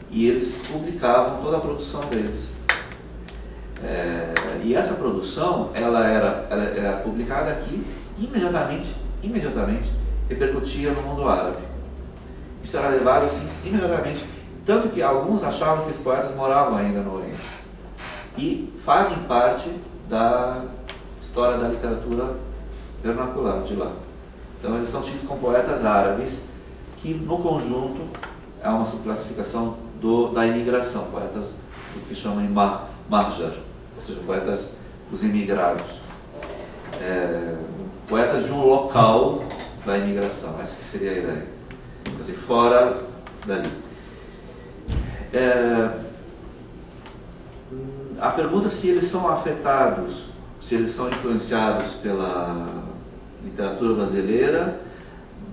e eles publicavam toda a produção deles. E essa produção, ela era publicada aqui e imediatamente repercutia no mundo árabe. Isso era levado assim imediatamente, tanto que alguns achavam que os poetas moravam ainda no Oriente e fazem parte da história da literatura vernacular de lá. Então eles são tidos como poetas árabes, que no conjunto é uma subclassificação da imigração, poetas do que chamam de marjar, ou seja, poetas dos imigrados. Poetas de um local da imigração, essa seria a ideia. Quer dizer, fora dali. A pergunta é se eles são afetados, se eles são influenciados pela literatura brasileira,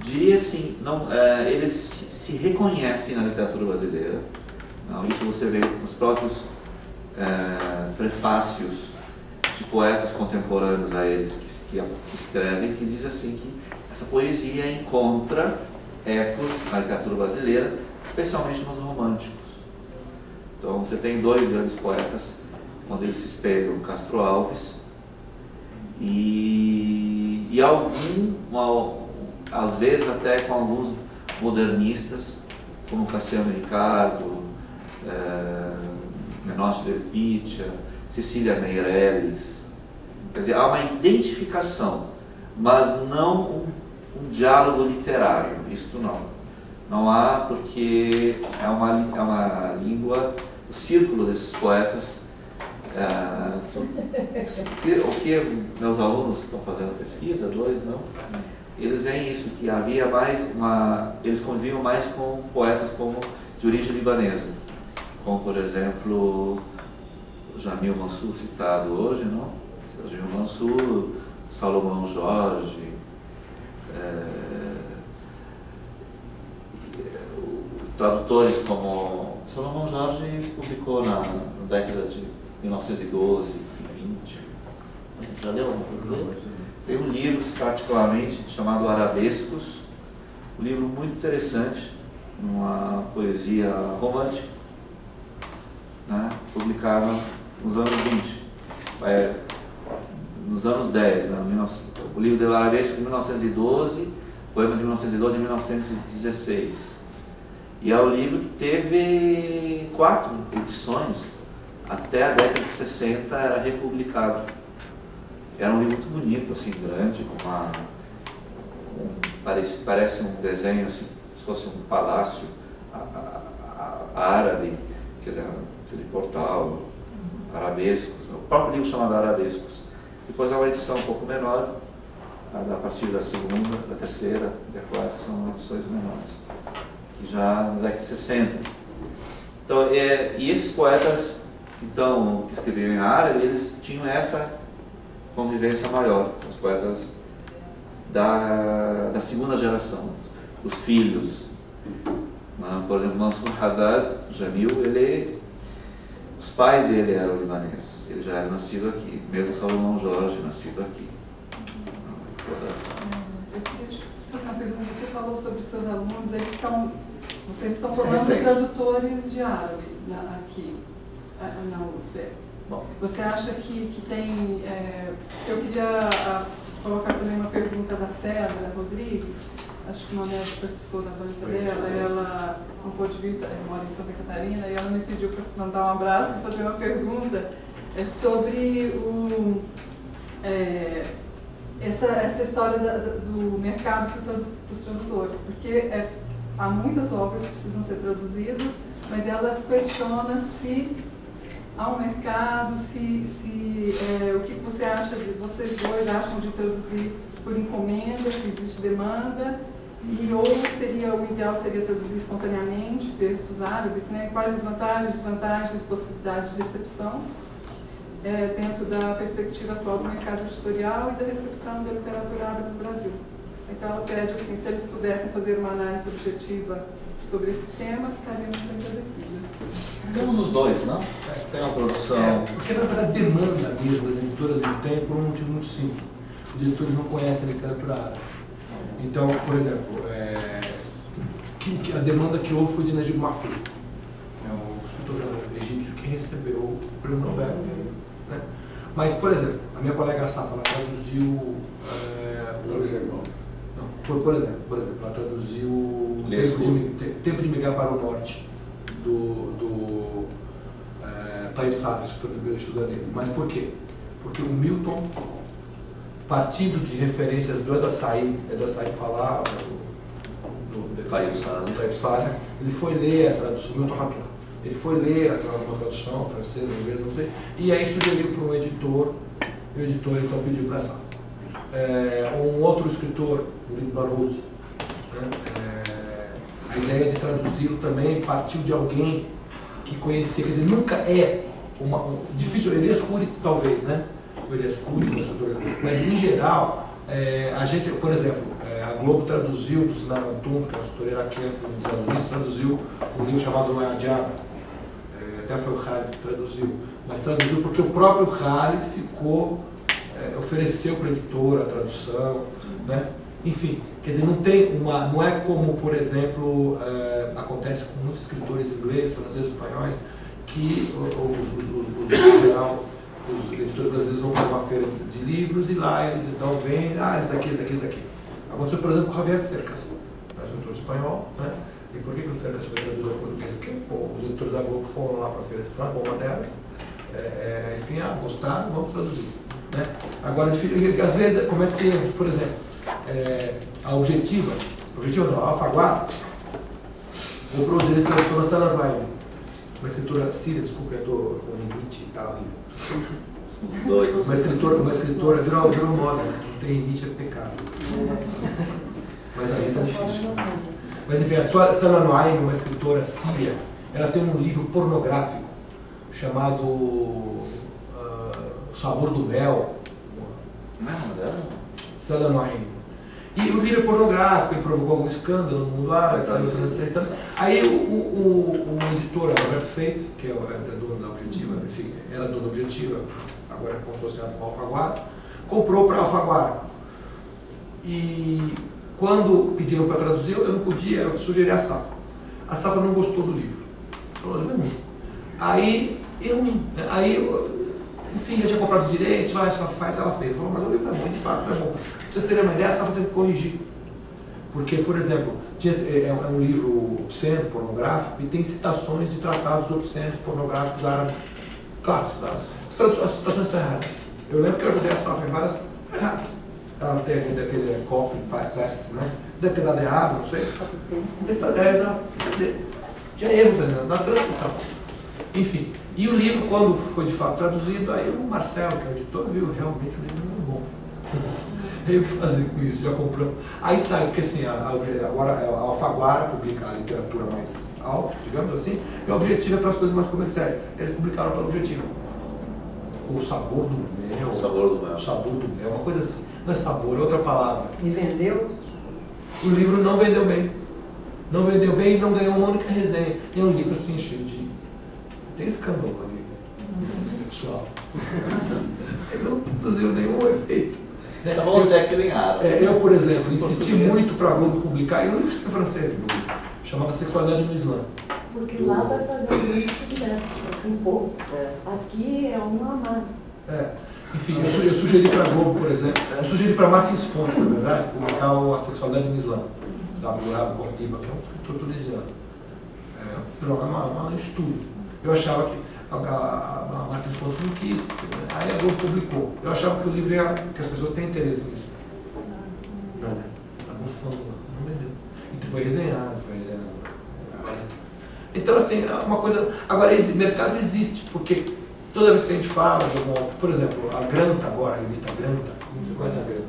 diria assim, não, eles se reconhecem na literatura brasileira. Não, isso você vê nos próprios prefácios de poetas contemporâneos a eles que escrevem, que diz assim que essa poesia encontra ecos na literatura brasileira, especialmente nos românticos. Então você tem dois grandes poetas onde eles se espelham, Castro Alves e às vezes até com alguns modernistas, como Cassiano Ricardo, Menotti del Pitta, Cecília Meirelles. Quer dizer, há uma identificação, mas não um diálogo literário, isto não. Não há, porque é uma língua, o círculo desses poetas. O que meus alunos estão fazendo pesquisa, dois, não? Eles veem isso, que havia mais eles conviviam mais com poetas de origem libanesa, como por exemplo Jamil Mansur, citado hoje, não? Jamil Mansur, Salomão Jorge, tradutores como Salomão Jorge publicou na década de 1912 e 20. Já leu alguma coisa dele? Tem um livro particularmente chamado Arabescos, um livro muito interessante, uma poesia romântica, né, publicado nos anos 20, nos anos 10, né, o livro de Arabescos de 1912, poemas de 1912 e 1916. E é um livro que teve 4 edições, até a década de 60 era republicado. Era um livro muito bonito, assim, grande, parece um desenho, assim, se fosse um palácio árabe, aquele portal, Arabescos, o próprio livro chamado Arabescos. Depois há uma edição um pouco menor, a partir da segunda, da terceira, da quarta, são edições menores, que já na década de 60. Então, e esses poetas, então, que escreviam em árabe, eles tinham essa convivência maior, os poetas da segunda geração, os filhos. Por exemplo, Mansur Haddad, Jamil, os pais dele eram libaneses, ele já era nascido aqui, mesmo Salomão Jorge, nascido aqui. Eu queria te fazer uma pergunta. Você falou sobre os seus alunos, vocês estão formando tradutores de árabe aqui na USP. Bom. Você acha que tem... eu queria colocar também uma pergunta da Fedra Rodrigues, acho que uma médica participou da banca dela, ela não pôde vir, mora em Santa Catarina, e ela me pediu para mandar um abraço e fazer uma pergunta sobre essa história do mercado para os tradutores, porque há muitas obras que precisam ser traduzidas, mas ela questiona se há um mercado, o que você acha, vocês dois acham de traduzir por encomenda, se existe demanda, ou o ideal seria traduzir espontaneamente textos árabes, né? Quais as vantagens, desvantagens, possibilidades de recepção dentro da perspectiva atual do mercado editorial e da recepção da literatura árabe no Brasil. Então ela pede assim, se eles pudessem fazer uma análise objetiva sobre esse tema, ficaria muito agradecida. Temos os dois, não? Tem uma produção... porque na verdade a demanda mesmo das editoras não tem por um motivo muito simples. Os editores não conhecem a literatura árabe. Então, por exemplo, a demanda que houve foi de Najib Mahfouz, que é o escritor egípcio que recebeu o prêmio Nobel. Né? Mas, por exemplo, a minha colega Safa, ela traduziu... por exemplo, ela traduziu Tempo de Migrar para o Norte, do Taib Saad, escritor sudanês. Mas por quê? Porque o Milton partindo de referências do Edo Açaí falava, do Taib Saleh, ele foi ler a tradução, ele foi ler uma tradução francesa, inglesa, não sei, e aí sugeriu para um editor, e o editor então pediu para essa. Um outro escritor, Murilo Barroso, a ideia de traduzi-lo também partiu de alguém que conhecia, quer dizer, nunca é difícil, Elias Khoury talvez, né? O Elias Khoury, mas em geral, a gente, por exemplo, a Globo traduziu do Sinar Antum, que é um escritor iraquiano dos Estados Unidos, traduziu um livro chamado Noajab, até foi o Khalid que traduziu, mas traduziu porque o próprio Khalid ofereceu para a editora a tradução, né? Enfim, quer dizer, não é como, por exemplo, acontece com muitos escritores ingleses, franceses, espanhóis, que os editores brasileiros vão para uma feira de livros e lá eles então veem, esse daqui. Aconteceu, por exemplo, com Javier Cercas, um editor espanhol, né? E por que o Cercas foi traduzido ao português? Porque os editores da Globo foram lá para a feira de Franca, uma delas, enfim, gostaram, vamos traduzir. Né? Agora, às vezes, como é que se entra? Por exemplo, a Objetiva não, a Alfaguara, comprou os direitos de tradução da Sana Vai, uma escritora síria, desculpa, eu estou com rinite e tal. Uma escritora virou moda, né? Não tem rinite, é pecado. Mas a minha está difícil. Mas enfim, a Sana Noaim, uma escritora síria, ela tem um livro pornográfico chamado O Sabor do Mel. Sana Noaim. E o livro é pornográfico, ele provocou algum escândalo no mundo árabe, saiu francês também. Aí o editor, Robert Feit, que é dono da Objetiva, enfim, era dono da Objetiva, agora é consorciado com a Alfaguara, comprou para a Alfaguara. E quando pediram para traduzir, eu não podia, eu sugeri a Safa. A Safa não gostou do livro. Falou, não é ruim. Aí, enfim, eu tinha comprado direito, ela faz, ela fez. Falou, mas o livro é bom, de fato, é bom. Pra vocês terem uma ideia, a Safa teve que corrigir. Porque, por exemplo, é um livro obsceno, pornográfico, e tem citações de tratados obscenos, pornográficos árabes clássicos. As citações estão erradas. Eu lembro que eu ajudei a Safa em várias erradas. Ela tem aquele cofre plástico, né? Deve ter dado errado, não sei. Tinha erros ali na transcrição. Enfim. E o livro, quando foi de fato traduzido, aí o Marcelo, que é o editor, viu realmente o livro muito bom. Aí o que fazer com isso? Já comprou. Aí sai, porque assim, agora a Alfaguara publica a literatura mais alta, digamos assim, e o Objetivo é para as coisas mais comerciais. Eles publicaram pelo Objetivo. O Sabor do Mel. O Sabor do Mel. O Sabor do Mel, uma coisa assim. Não é sabor, é outra palavra. E vendeu? O livro não vendeu bem. Não vendeu bem e não ganhou uma única resenha. E é um livro assim, cheio de... Tem escândalo ali. Sexual. Ele não produziu nenhum efeito. Tá bom, aquilo em árabe. Eu, por exemplo, insisti muito para a Globo publicar, e eu não escrevi francês, chamada Sexualidade no Islã. Porque lá vai fazer muito sucesso. Um pouco. Aqui é uma a mais. Enfim, eu sugeri para a Globo, por exemplo, eu sugeri para Martins Fontes, na verdade, publicar A Sexualidade no Islã, da Abdullah Bordiba, que é um escritor tunisiano. É um estudo. Eu achava que a Martins Fontes não quis, aí a Globo publicou. Eu achava que o livro que as pessoas têm interesse nisso. Não, tá bufando, não vendeu. E foi resenhado. Então, assim, uma coisa. Agora, esse mercado existe, porque toda vez que a gente fala, por exemplo, a Granta agora, a revista Granta, você conhece a Granta?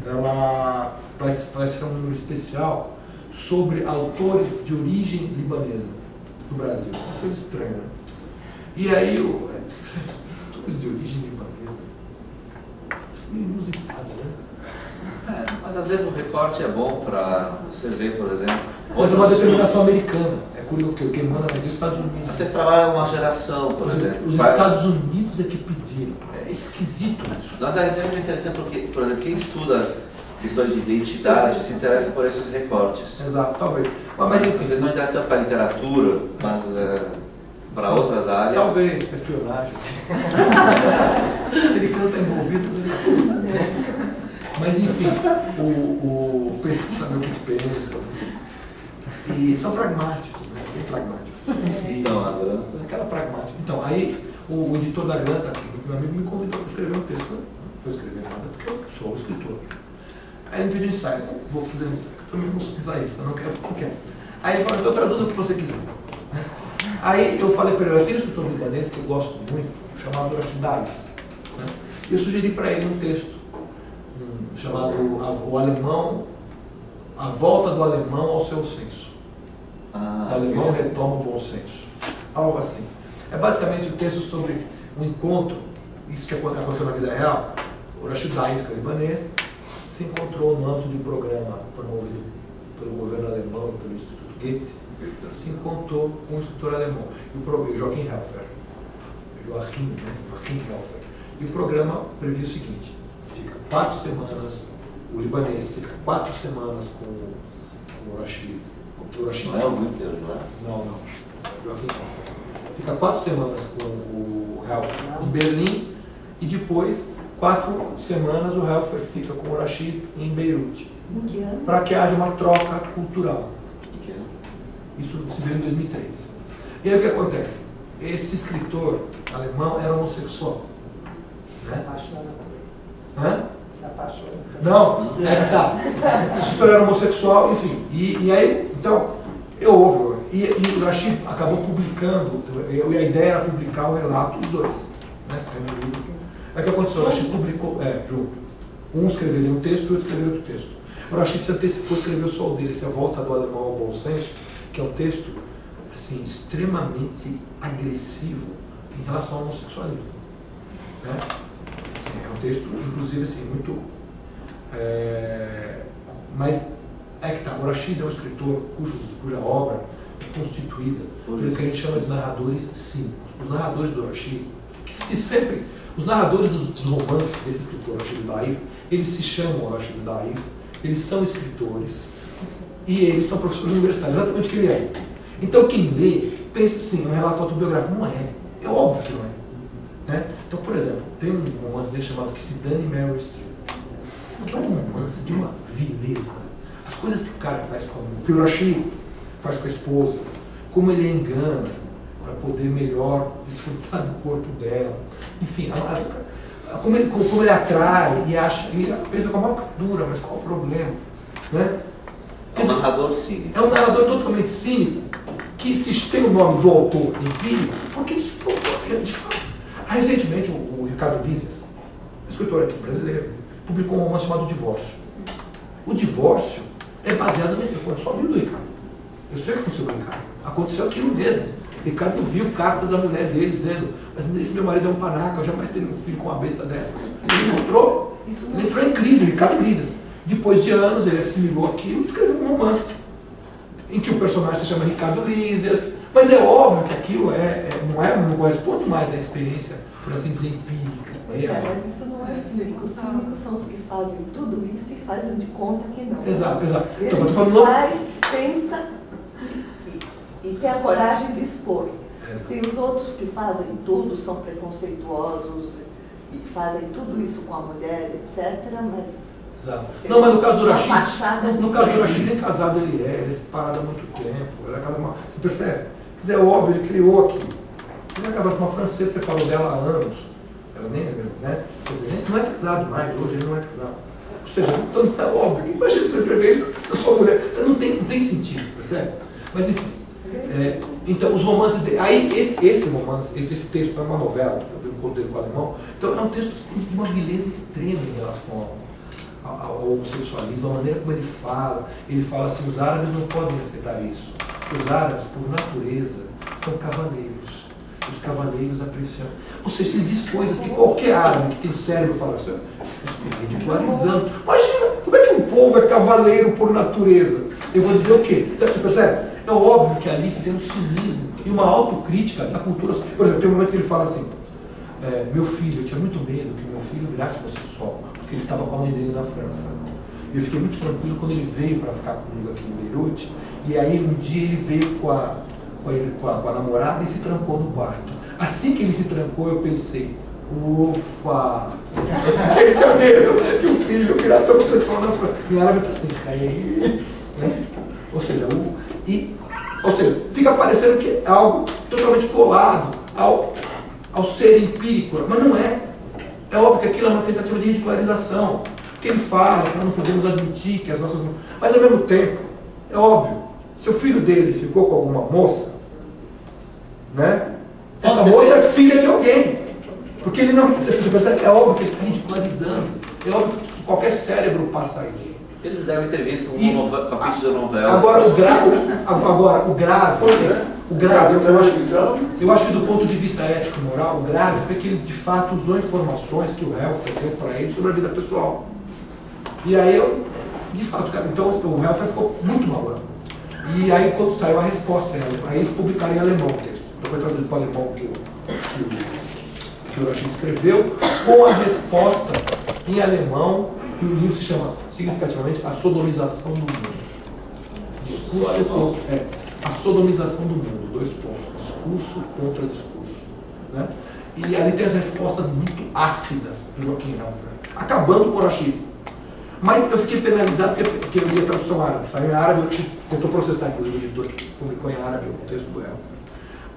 Ela vai ser um número especial sobre autores de origem libanesa do Brasil. Uma coisa estranha, né? E aí, autores de origem libanesa, isso é inusitado, né? Mas às vezes o recorte é bom para você ver, por exemplo. Mas é uma determinação americana. É curioso, porque quem manda é dos Estados Unidos. Vocês trabalham uma geração, por exemplo. Os Estados Unidos é que pediram. É esquisito isso. Nós é interessante porque, por exemplo, quem estuda questões de identidade se interessa por esses recortes. Exato, talvez. Mas enfim. Eles não interessam tanto para a literatura, mas para outras áreas. Talvez, para espionagem. Ele não está envolvido, mas ele não está sabendo. Mas enfim, o pesquisa saber o que pensa. E são pragmáticos, né? Bem pragmáticos. Então, a Granta. Aquela pragmática. Então, aí o editor da Granta, meu amigo, me convidou para escrever um texto. vou escrever nada, porque eu sou escritor. Aí ele me pediu ensaio, então vou fazer ensaio. Eu também não sou ensaísta, não quero. Aí ele falou, então traduza o que você quiser. Aí eu falei para ele, eu tenho um escritor libanês que eu gosto muito, chamado Rashid Daif. E eu sugeri para ele um texto chamado O Alemão, A Volta do Alemão ao Seu Senso. O alemão retoma o bom senso. Algo assim. É basicamente um texto sobre um encontro, isso que aconteceu na vida real. O Rashid Daif, que é libanês, se encontrou no âmbito de um programa promovido pelo governo alemão e pelo Instituto Goethe, se encontrou com um escritor alemão, o Joachim Helfer. E o programa previa o seguinte: fica 4 semanas, o libanês fica 4 semanas com o Rashid. Não é o Günther Grass? Não. Joachim Helfer. Fica 4 semanas com o Helfer em Berlim e depois 4 semanas o Helfer fica com o Rashid em Beirute. Para que haja uma troca cultural. Isso se deu em 2003. E aí o que acontece? Esse escritor alemão era homossexual. Né? Se apaixona. Hã? Se apaixona. Não, tá. O escritor era homossexual, enfim. E aí, então, e o Rashid acabou publicando, e a ideia era publicar o relato dos dois. Né? Aí o que aconteceu? O Rashid publicou, junto. Um escreveria um texto e o outro escreveria outro texto. O Rashid se antecipou, escreveu só o dele, esse é A Volta do Alemão ao Bom Senso, que é um texto assim, extremamente agressivo em relação ao homossexualismo. Né? Assim, é um texto, inclusive, assim, muito... mas é que tá, o Rashid é um escritor cuja obra é constituída pelo que a gente chama de narradores cínicos. Os narradores do Rashid, os narradores dos romances desse escritor, Rashid Daif, eles se chamam Rashid Daif, eles são escritores e eles são professores universitários, exatamente o que ele é. Então quem lê, pensa assim, um relato autobiográfico. Não é. É óbvio que não é. Né? Então, por exemplo, tem um romance dele chamado Que Se Dane Meryl Streep, que é um romance de uma vileza. As coisas que o cara faz com o Rashid faz com a esposa, como ele a engana para poder melhor desfrutar do corpo dela. Enfim, como ele atrai e acha, e pensa com a maior dura, mas qual o problema? Né? É um narrador cínico. É um narrador totalmente cínico, que se tem o nome do autor empírico, porque ele se propõe de fato. Recentemente, o Ricardo Lízias, um escritor aqui brasileiro, publicou um romance chamado Divórcio. O divórcio é baseado nesse livro, só livro do Ricardo. Eu sei o que aconteceu com o Ricardo. Aconteceu aquilo mesmo. O Ricardo viu cartas da mulher dele dizendo: mas esse meu marido é um panaca, eu jamais teria um filho com uma besta dessa. Ele entrou em crise, o Ricardo Lízias. Depois de anos, ele assimilou aquilo e escreveu um romance em que o personagem se chama Ricardo Lízias. Mas é óbvio que aquilo não corresponde mais à experiência, por assim dizer, empírica. Mas isso não é cínico. Os cínicos são os que fazem tudo isso e fazem de conta que não. Exato. Ele Então, eu tô falando, faz, pensa e tem a coragem de expor. Exato. Tem os outros que fazem tudo, são preconceituosos e fazem tudo isso com a mulher, etc. Mas... Exato. Não, mas no caso do Rashid, nem casado ele é separado há muito tempo. Ele é casado você percebe? Quer dizer, é óbvio, ele criou aqui. Ele é casado com uma francesa, separou dela há anos. Ela nem é, né? Quer dizer, não é casado mais, hoje ele não é casado. Ou seja, então é óbvio. Imagina você escrever isso da sua mulher. Não tem sentido, percebe? Mas enfim. Então os romances dele. Aí esse romance, esse texto é uma novela, do encontro dele com o alemão. Então é um texto assim, de uma beleza extrema em relação ao homossexualismo, a maneira como ele fala assim, os árabes não podem aceitar isso. Os árabes, por natureza, são cavaleiros. Os cavaleiros apreciam. Ou seja, ele diz coisas que qualquer árabe que tem cérebro fala assim, ridicularizando. Imagina, como é que um povo é cavaleiro por natureza? Eu vou dizer o quê? Você percebe? É óbvio que ali tem um cinismo e uma autocrítica da cultura. Por exemplo, tem um momento que ele fala assim, meu filho, eu tinha muito medo que meu filho virasse homossexual, porque ele estava com a mãe dele na França. E eu fiquei muito tranquilo quando ele veio para ficar comigo aqui em Beirute, e aí um dia ele veio com a namorada e se trancou no quarto. Assim que ele se trancou, eu pensei, ufa! Ele tinha medo que o filho virasse homossexual na França. E ela vai assim, né? Ou seja, fica parecendo que é algo totalmente colado ao ser empírico, mas não é. É óbvio que aquilo é uma tentativa de ridicularização. Porque ele fala que nós não podemos admitir que as nossas... Mas, ao mesmo tempo, é óbvio, se o filho dele ficou com alguma moça, né? Essa moça é filha de alguém. Porque ele não... Você percebe? É óbvio que ele está ridicularizando. É óbvio que qualquer cérebro passa isso. Eles devem ter visto um capítulo da novela. Agora, o grave, eu acho que do ponto de vista ético e moral, o grave foi que ele de fato usou informações que o Helfer deu para ele sobre a vida pessoal. E aí eu, de fato, cara, então o Helfer ficou muito mal. E aí quando saiu a resposta, aí eles publicaram em alemão o texto. Então foi traduzido para o alemão que o Rashid escreveu, com a resposta em alemão, e o livro se chama, significativamente, A Sodomização do Mundo. Discurso a sodomização do mundo, 2 pontos, discurso contra discurso. Né? E ali tem as respostas muito ácidas do Joaquim Helfer, acabando com o Rashid. Mas eu fiquei penalizado porque eu li a tradução árabe, saiu em árabe, eu tentou processar, inclusive, o editor que publicou em árabe o texto do Helfer.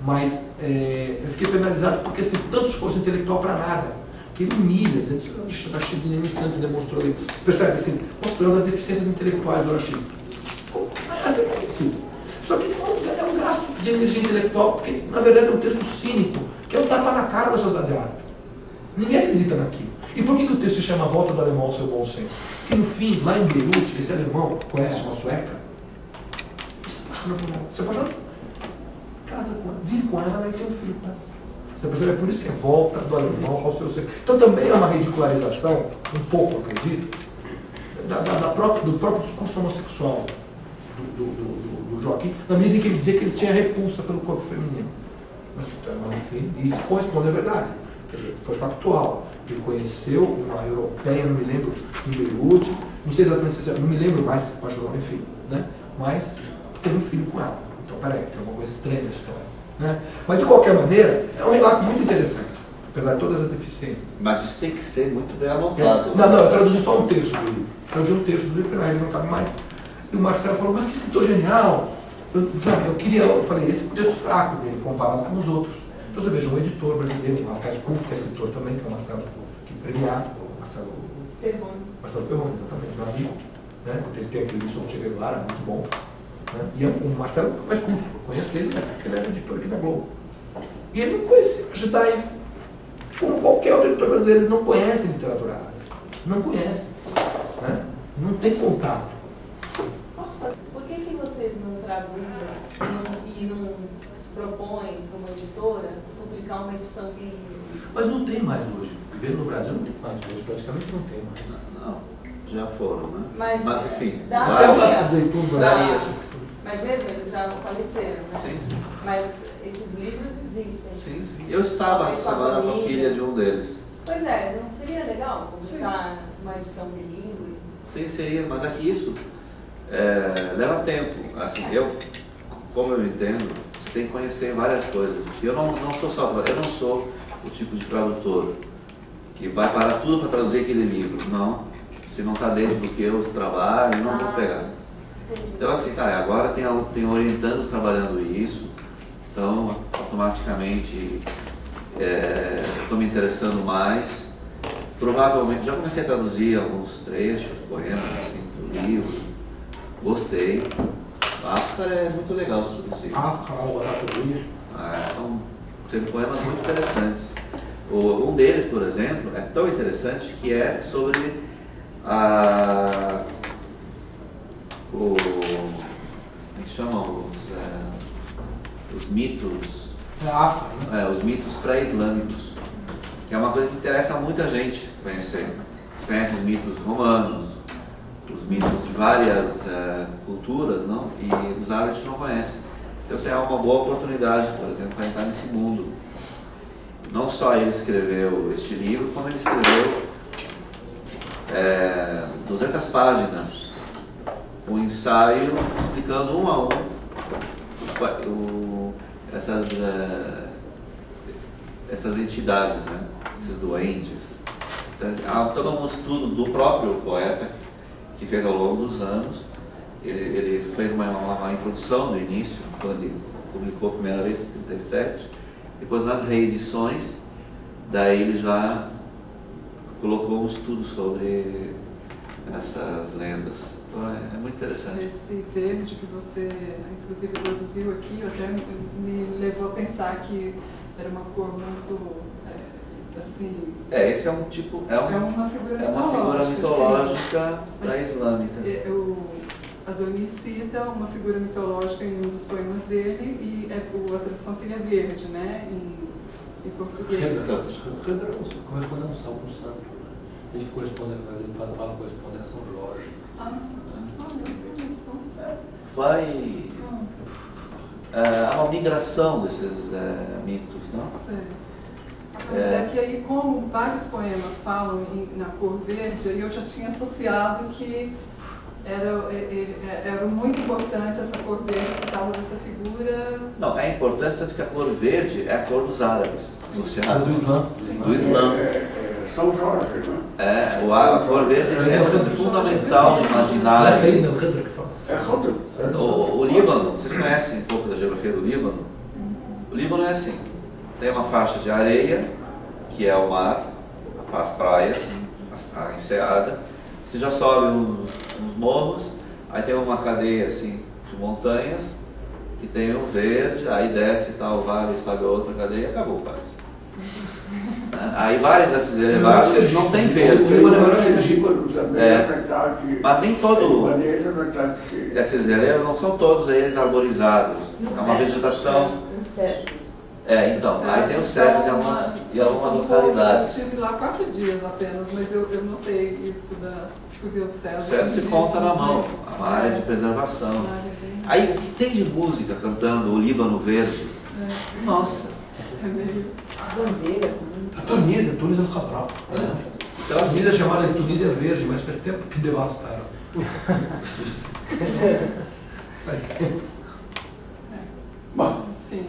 Mas eu fiquei penalizado porque assim, tanto esforço intelectual para nada. Que ele humilha, dizendo que o Rashid em nenhum instante demonstrou isso. Percebe assim, mostrando as deficiências intelectuais do Rashid. Só que é um gasto de energia intelectual, porque na verdade é um texto cínico, que é um tapa na cara da sociedade árabe. Ninguém acredita naquilo. E por que o texto se chama A Volta do Alemão ao Seu Bom Senso? Porque no fim, lá em Beirute, esse alemão conhece uma sueca, e se apaixona por ela. Se apaixona, casa com ela, vive com ela e tem um filho com ela. Você percebe? É por isso que é volta do alemão ao seu ser. Então também é uma ridicularização, um pouco, acredito, do próprio discurso homossexual do Joaquim, na medida em que ele dizia que ele tinha repulsa pelo corpo feminino. Mas, enfim, isso corresponde à verdade. Quer dizer, foi factual. Ele conheceu uma europeia, não me lembro, em Beirute, não sei exatamente se não me lembro mais se apaixonou, enfim, né? Mas teve um filho com ela. Então, peraí, tem alguma coisa estranha na história. Né? Mas de qualquer maneira, é um relato muito interessante, apesar de todas as deficiências. Mas isso tem que ser muito bem anotado. Não, eu traduzi só um terço do livro. Traduzi um terço do livro, porque eles não cabe mais. E o Marcelo falou, mas que escritor genial! Eu falei, esse é um texto fraco dele, comparado com os outros. Então você veja, um editor brasileiro, um rapaz culto, que é escritor também, que é o Marcelo, que é premiado, Marcelo Ferroni, exatamente, meu amigo. Né? Ele tem aquele livro sobre Che Guevara, muito bom. Né? E o Marcelo é um rapaz culto, eu conheço desde porque ele era editor aqui da Globo. E ele não conhecia o Judai, como qualquer outro editor brasileiro, eles não conhecem literatura árabe. Não conhecem. Né? Não tem contato. Por que vocês não traduzem e não propõem, como editora, publicar uma edição bilíngue? Mas não tem mais hoje. Vivendo no Brasil não tem mais hoje, praticamente não tem mais. Não, já foram, né? Mas enfim, daria. Mas mesmo eles já faleceram, né? Sim. Mas esses livros existem. Sim. Eu estava semana com a filha de um deles. Pois é, não seria legal publicar uma edição bilíngue? Sim, seria, mas aqui isso leva tempo. Assim, como eu entendo, você tem que conhecer várias coisas. Eu não sou o tipo de tradutor que vai parar tudo para traduzir aquele livro. Não, se não está dentro do que eu trabalho, não vou pegar. Entendi. Então assim, agora tem orientandos trabalhando isso, então automaticamente estou me interessando mais. Provavelmente, já comecei a traduzir alguns trechos, poemas assim, do livro, gostei. Aftar é muito legal de traduzir. São poemas muito interessantes. Um deles, por exemplo, é tão interessante que é sobre como é que chamam os mitos, os mitos pré-islâmicos, que é uma coisa que interessa muita gente conhecer. Conhece os mitos romanos, os mitos de várias culturas, não? E os árabes não conhecem. Então, é uma boa oportunidade, por exemplo, para entrar nesse mundo. Não só ele escreveu este livro, como ele escreveu 200 páginas, um ensaio explicando um a um essas entidades, né? Esses doentes. Então, há todo um estudo do próprio poeta que fez ao longo dos anos. Ele fez uma introdução no início, quando ele publicou a primeira vez em 1937, depois nas reedições, daí ele já colocou um estudo sobre essas lendas. Então é muito interessante. Esse verde que você, inclusive, produziu aqui, até me levou a pensar que era uma cor muito, assim... Esse é um tipo... É uma figura mitológica pré-islâmica. Adonis cita uma figura mitológica em um dos poemas dele e a tradução seria verde, né, em português. Redra corresponde a um santo. Ele corresponde, ele fala corresponde a São Jorge. Há uma migração desses mitos, não? Sei. Mas é que aí, como vários poemas falam na cor verde, aí eu já tinha associado que era muito importante essa cor verde por causa dessa figura. Não, é importante tanto que a cor verde é a cor dos árabes, associada do Islã. Do Islã. São Jorge, né? A cor verde é fundamental no imaginário. Essa aí não, Redra que fala. O Líbano, vocês conhecem um pouco da geografia do Líbano? O Líbano é assim, tem uma faixa de areia, que é o mar, as praias, a enseada. Você já sobe uns morros, aí tem uma cadeia assim de montanhas, que tem o verde, aí desce tal vale, sobe outra cadeia, acabou o país. Aí vários desses elevados não tem verde. Mas nem todo. Esses relevos não são todos eles arborizados. É uma vegetação. Então, aí tem os cedros em algumas localidades. Eu estive lá 4 dias apenas, mas eu notei isso da ver os cedros. O cedro se conta na mão, é uma área de preservação. Aí o que tem de música cantando o Líbano Verde? Nossa! A bandeira. A Tunísia é do Cabral. Então, a Tunísia é chamada de Tunísia Verde, mas faz tempo que devastaram. Faz tempo. Bom, enfim.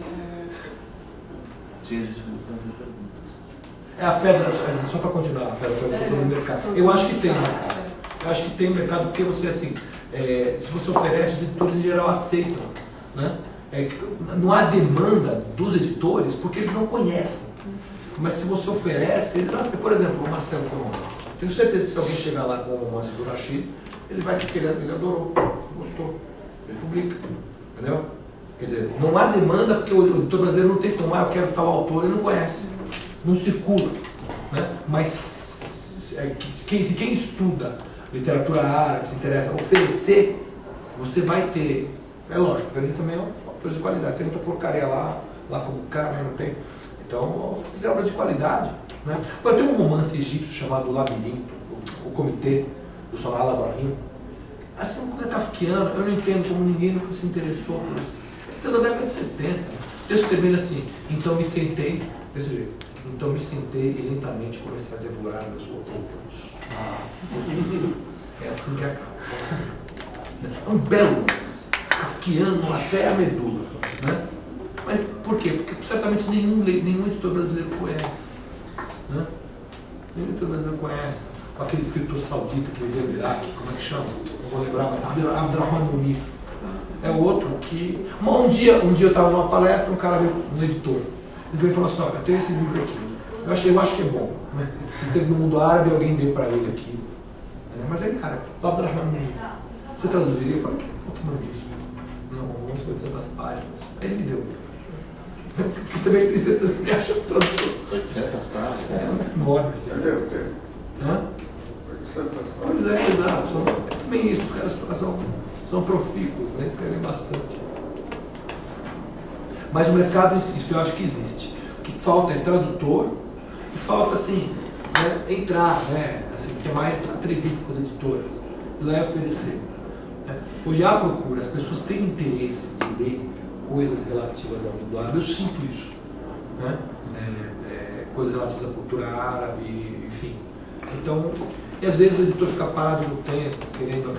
A Fedra, só para continuar, a Fedra sobre o mercado. Eu acho que tem. Eu acho que tem mercado porque você, assim, se você oferece, os editores em geral aceitam. Né? Não há demanda dos editores porque eles não conhecem. Mas se você oferece, eles aceitam. Por exemplo, o Marcelo Ferron. Tenho certeza que se alguém chegar lá com o Manso do Rashid, ele vai querer, ele adorou, gostou, ele publica. Entendeu? Quer dizer, não há demanda porque o editor brasileiro não tem como, eu quero tal autor, ele não conhece, não circula. Né? Mas se quem estuda literatura árabe, se interessa, oferecer, você vai ter, é lógico, oferecer também é autores de qualidade, tem muita porcaria lá como cara, né? Não tem. Então, oferecer obras de qualidade. Né? Eu tenho um romance egípcio chamado O Labirinto, o Comitê, do Sonal Abrahim. Assim, uma coisa kafkiana, eu não entendo como ninguém nunca se interessou por isso. Desde a década de 70. O texto termina assim: então me sentei, desse jeito, então me sentei e lentamente comecei a devorar meus cotovelos. É assim que acaba. É um belo romance, kafkiano até a medula. Né? Mas por quê? Porque certamente nenhum editor brasileiro conhece. Né? Nenhum editor brasileiro conhece. Aquele escritor saudita que viveu no Iraque, como é que chama? Não vou lembrar, mas Abdurrahman Munif. É outro que... Um dia eu estava numa palestra, um cara veio, um editor, ele veio e falou assim: eu tenho esse livro aqui, eu acho que é bom. Né? Teve no mundo árabe, alguém deu para ele aqui. Mas ele, cara, o Abdurrahman Munif. Você traduziria? Eu falei: que mano disso? Não, 800 páginas. Aí ele me deu. Porque também tem certeza que me acha o tradutor. 800 páginas? É enorme assim. Hã? Pois é, exato. Também isso, os caras são profícuos, né? Escrevem bastante. Mas o mercado, insisto, eu acho que existe. O que falta é tradutor, e falta, assim, né, entrar, né, assim, ser mais atrevido com as editoras, ir lá e oferecer. Né? Hoje há procura, as pessoas têm interesse de ler coisas relativas ao mundo árabe, eu sinto isso. Né? Coisas relativas à cultura árabe, enfim. Então, e às vezes o editor fica parado no tempo, querendo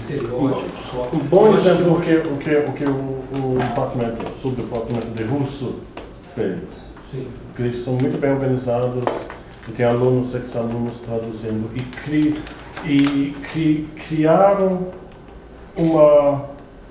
estereótipos só. Um bom exemplo o que o subdepartamento de russo fez. Sim. Porque eles são muito bem organizados, e tem alunos, ex-alunos traduzindo, e criaram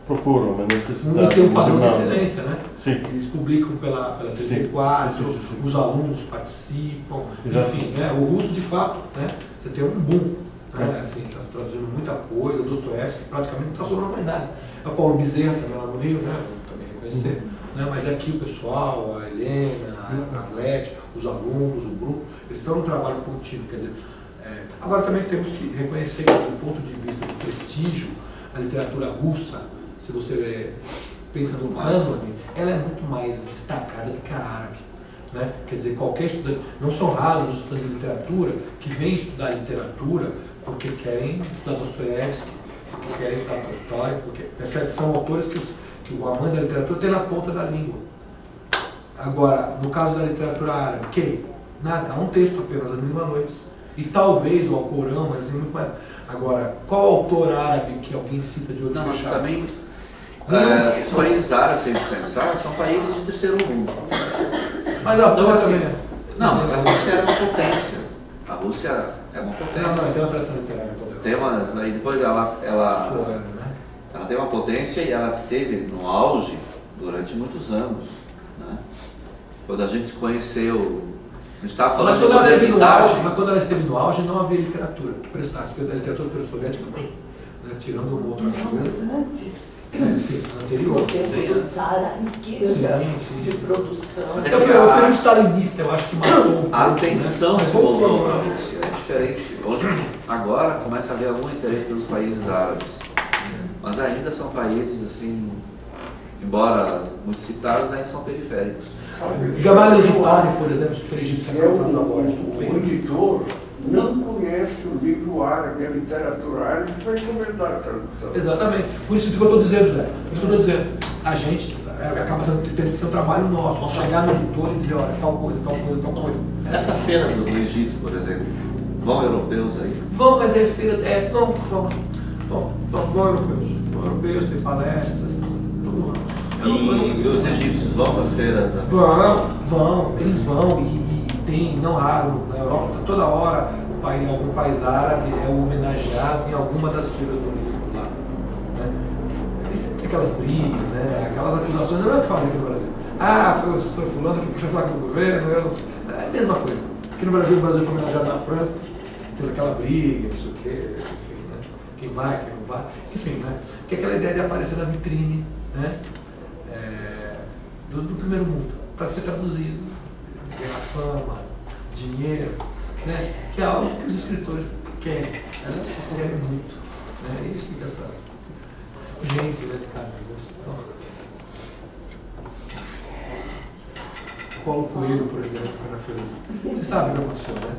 procuram uma necessidade. E tem um padrão de determinada. excelência, né? Sim. Eles publicam pela TV4, Sim. os alunos participam, Exato. enfim, né? O russo de fato, né? Você tem um boom, né? Assim, está se traduzindo muita coisa, Dostoiévski praticamente não está sobrando mais nada. A Paulo Bezerra também lá no Rio, né? Também reconhecer, né? Mas aqui o pessoal, a Helena, a Arlete, os alunos, o grupo, eles estão num trabalho contínuo, quer dizer, agora também temos que reconhecer que do ponto de vista do prestígio, a literatura russa, se você pensa no cânone, ela é muito mais destacada do que a árabe. Né? Quer dizer, qualquer estudante, não são raros os estudantes de literatura que vêm estudar literatura porque querem estudar Dostoiévski, porque querem estudar Tolstói, porque percebe, são autores que o amante da literatura tem na ponta da língua. Agora, no caso da literatura árabe, quem? Nada, há um texto apenas, A Mil e Uma Noites, e talvez o Alcorão, mas assim, muito mais. Agora, qual autor árabe que alguém cita de olho Não, mas fechado? também os países árabes, se a gente pensar, são países de terceiro mundo. Mas a Então, Rússia assim, também é. não, mas a Rússia é uma potência. A Rússia é uma potência. Não, tem uma tradição literária poderosa. Tem uma, aí depois ela tem uma potência e ela esteve no auge durante muitos anos. Né? Quando a gente se conheceu, a gente estava falando de modernidade. Mas quando ela esteve no auge, não havia literatura que prestasse, porque a literatura pelo soviético tem, né? Tirando uma outra coisa. Antes. Sim, anterior. O tempo do Tsar, a riqueza de produção. Mas o período stalinista, eu acho que matou um pouco, A atenção né? se voltou para a Rússia, é diferente. Hoje, agora, começa a haver algum interesse pelos países árabes. Mas ainda são países, assim, embora muito citados, ainda são periféricos. Gamal el-Ripari, por exemplo, escritor egípcio que saiu agora, O editor não conhece o livro árabe, a literatura árabe, vai encomendar a tradução. Exatamente. Por isso que eu estou dizendo, Zé. Por isso que eu estou dizendo. A gente acaba tendo que ser um trabalho nosso. Chegar no editor e dizer, olha, tal coisa, tal coisa, tal coisa. Essa feira do Egito, por exemplo, vão europeus aí? Vão, mas é feira. Vão europeus. Vão europeus, tem palestras, tudo lá. E os egípcios vão para as feiras? Vão, eles vão e tem, não raro, na Europa, toda hora, algum país árabe é homenageado em alguma das feiras do livro lá. Né? Aí sempre tem aquelas brigas, né? Aquelas acusações, não é o que fazem aqui no Brasil. Ah, foi fulano que puxa saco do governo, é a mesma coisa. Aqui no Brasil, o Brasil foi homenageado na França, teve aquela briga, não sei o quê, enfim, né? Quem vai, quem não vai, enfim, né? Que é aquela ideia de aparecer na vitrine, né? Do primeiro mundo, para ser traduzido, ganhar fama, dinheiro, né? Que é algo que os escritores querem, né? Eles querem muito, né? E fica essa gente, né, de cara. Então, o Paulo Coelho, por exemplo, foi na feira do livro. Você sabe o que aconteceu, né?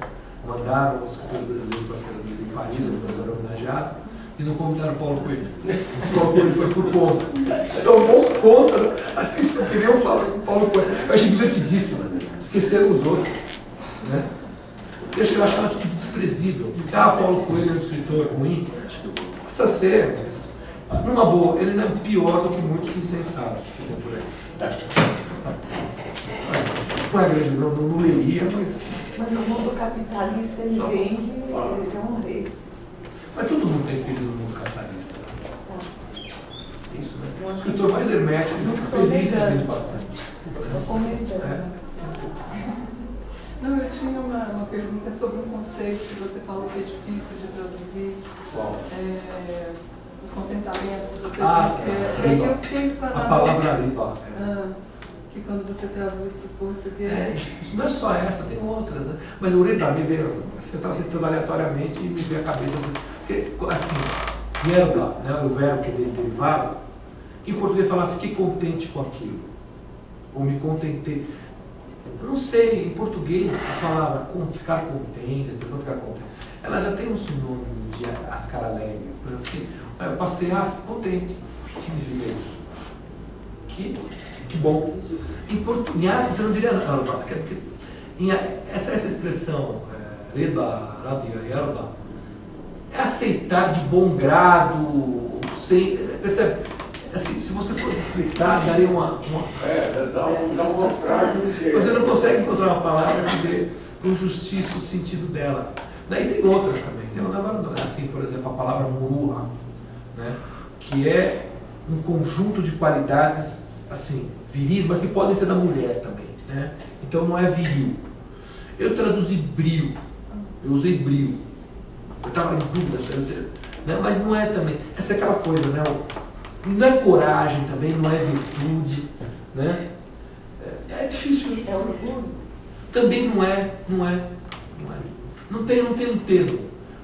Mandaram os escritores brasileiros para a feira do livro em Paris, onde o Brasil era homenageado, e não convidaram o Paulo Coelho. O Paulo Coelho foi por conta. Tomou conta, assim, só queriam falar com o Paulo Coelho. Eu achei divertidíssimo, esqueceram os outros. Né? Eu acho que ela é tudo desprezível. Ah, Paulo Coelho é um escritor ruim. Precisa ser, mas, numa boa, ele não é pior do que muitos insensatos que tem por aí. Não é grande, não leria, mas... Mas no mundo capitalista ele vende, ele é um rei. Mas todo mundo tem inserido no mundo capitalista. Isso, né? O escritor mais hermético e muito feliz vende bastante. Estou comentando. Não, eu tinha uma pergunta sobre um conceito que você falou que é difícil de traduzir. Qual? O contentamento que você disse. Riba. E aí eu fiquei parada. A palavra riba. Que quando você traduz para o português. Não é só essa, tem outras, né? Mas o Reda me veio, você estava citando aleatoriamente e me veio a cabeça assim. Porque, assim, merda, né, o verbo que é derivado, em português falar fiquei contente com aquilo. Ou me contentei. Eu não sei, em português a palavra ficar contente, a expressão ficar contente, ela já tem um sinônimo de ficar alegre. Por exemplo, eu passei contente. O que significa isso? Que bom. Em português você não diria não, porque essa expressão reda, radia, erda, é aceitar de bom grado, sem, percebe? Assim, se você fosse explicar, daria uma dá uma frase. Você não consegue encontrar uma palavra que dê com justiça o sentido dela. Daí tem outras também. Tem outra, assim, por exemplo, a palavra muruha, né? Que é um conjunto de qualidades assim, viris, mas que podem ser da mulher também, né? Então não é viril. Eu traduzi brio, eu usei brio. Eu estava em dúvida, né? Mas não é também. Essa é aquela coisa, né? Não é coragem também, não é virtude, né? É difícil. É orgulho. Também não é. Não tem um termo,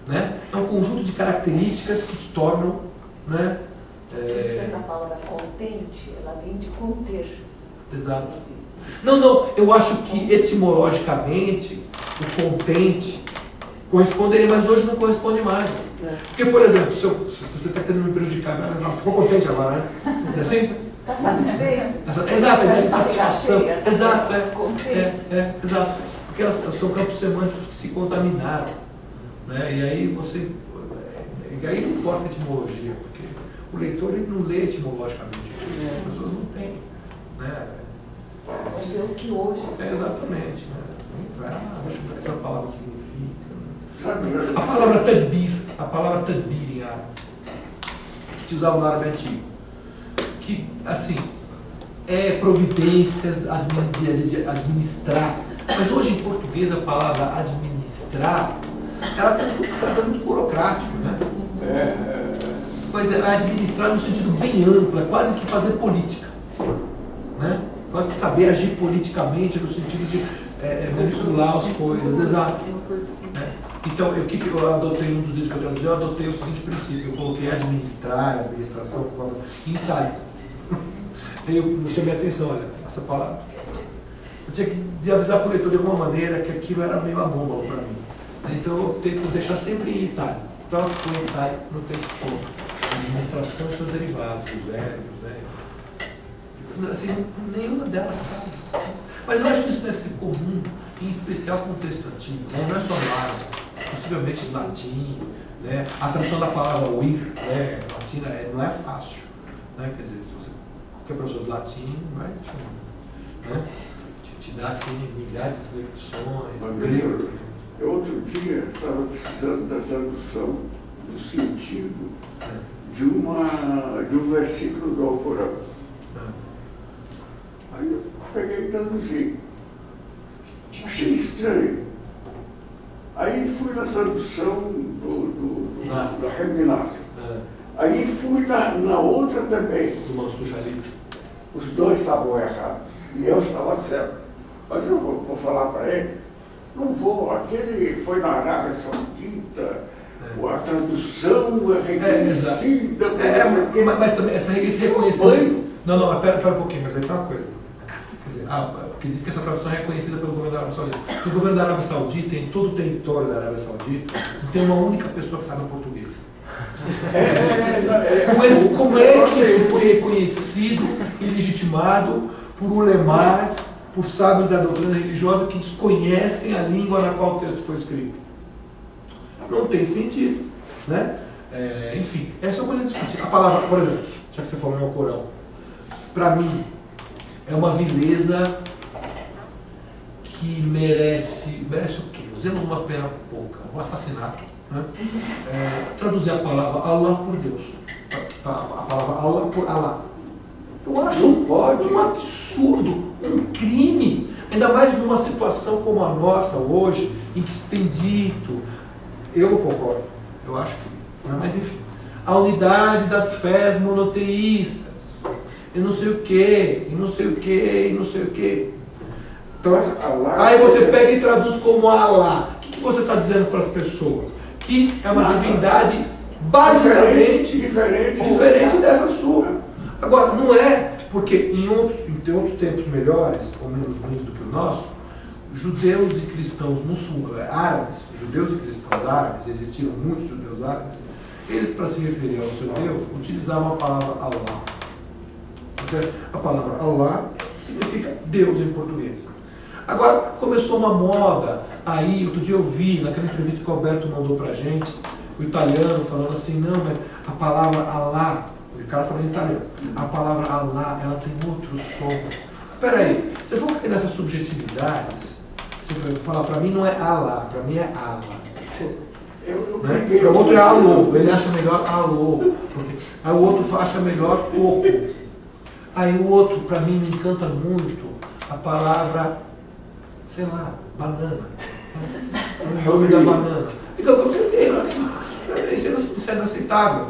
né? É um conjunto de características que te tornam, né? A palavra contente, ela vem de conter. Exato. Não, eu acho que etimologicamente o contente corresponderia, mas hoje não corresponde mais. Porque, por exemplo, se você está querendo me prejudicar, ficou contente agora, né? É assim? Está satisfeito? Exato, a ideia de satisfação. Exato, exato. Porque elas são campos semânticos que se contaminaram. Né? E aí você. E aí não importa a etimologia, porque o leitor ele não lê etimologicamente. As pessoas não têm. Né? Mas é o que hoje. Exatamente. Né? Essa palavra significa. Sabe, A palavra tadbir em árabe, que se usava no árabe antigo, que, assim, é providências de administrar, mas hoje em português a palavra administrar, ela está muito burocrático, né? Mas é administrar no sentido bem amplo, é quase que fazer política, né? Quase que saber agir politicamente no sentido de manipular as coisas, exato. Então, o que eu adotei um dos livros que eu traduzi, eu adotei o seguinte princípio, eu coloquei administração, em itálico. Eu chamei a atenção, olha, essa palavra. Eu tinha que avisar para o leitor de alguma maneira que aquilo era meio abômbalo para mim. Então eu optei por deixar sempre em itálico. Então ela ficou em itálico no texto todo. Administração e seus derivados, os verbos, né? Assim, nenhuma delas cabe. Mas eu acho que isso deve ser comum, em especial com o texto antigo, né? Não é só no árabe, possivelmente no latim, né? A tradução da palavra wir, né? Latina não é fácil, né? Quer dizer, se você, qualquer professor de latim vai te dar assim, milhares de explicações. Eu outro dia estava precisando da tradução do sentido de um versículo do Alcorão. Aí eu peguei e traduzi. Achei estranho. Aí fui na tradução do Reb Nasser. Aí fui na outra também. Do Mansur Jalil. Os dois estavam errados. E eu estava certo. Mas eu vou falar para ele. Não vou. Aquele foi na Arábia Saudita. A tradução é reconhecida. Mas também esse reconhecimento. Não, pera um pouquinho, mas aí tem uma coisa. Quer dizer, porque diz que essa tradução é reconhecida pelo governo da Arábia Saudita. O governo da Arábia Saudita, em todo o território da Arábia Saudita, não tem uma única pessoa que sabe português. Como é que isso foi reconhecido e legitimado por ulemás, por sábios da doutrina religiosa que desconhecem a língua na qual o texto foi escrito? Não tem sentido, né? Enfim, essa é uma coisa discutida. A palavra, por exemplo, já que você falou em Alcorão, para mim é uma vileza que merece o quê? Usemos uma pena pouca, um assassinato, né? Traduzir a palavra Allah por Deus, a palavra Allah por Allah. Eu acho um absurdo, um crime, ainda mais numa situação como a nossa hoje, em que se tem dito, eu não concordo, eu acho que, mas enfim, a unidade das fés monoteístas, e não sei o que, e não sei o que, e não sei o que. Então, aí você pega e traduz como Allah. O que você está dizendo para as pessoas? Que é uma divindade basicamente diferente dessa sua. Agora, não é porque em outros tempos melhores, ou menos ruins do que o nosso, judeus e cristãos árabes, judeus e cristãos árabes, existiram muitos judeus árabes, eles, para se referir ao seu Deus, utilizavam a palavra Allah. A palavra Allah significa Deus em português. Agora, começou uma moda, aí, outro dia eu vi, naquela entrevista que o Alberto mandou pra gente, o italiano falando assim, não, mas a palavra Allah, o cara falando em italiano, a palavra Allah, ela tem outro som. Peraí, se eu for cair nessas subjetividades, se eu falar, pra mim não é Allah, pra mim é Allah. Né? O outro é alô, ele acha melhor alô. Aí o outro acha melhor oco. Aí o outro, para mim, me encanta muito a palavra, sei lá, banana. O nome da banana. Isso é inaceitável.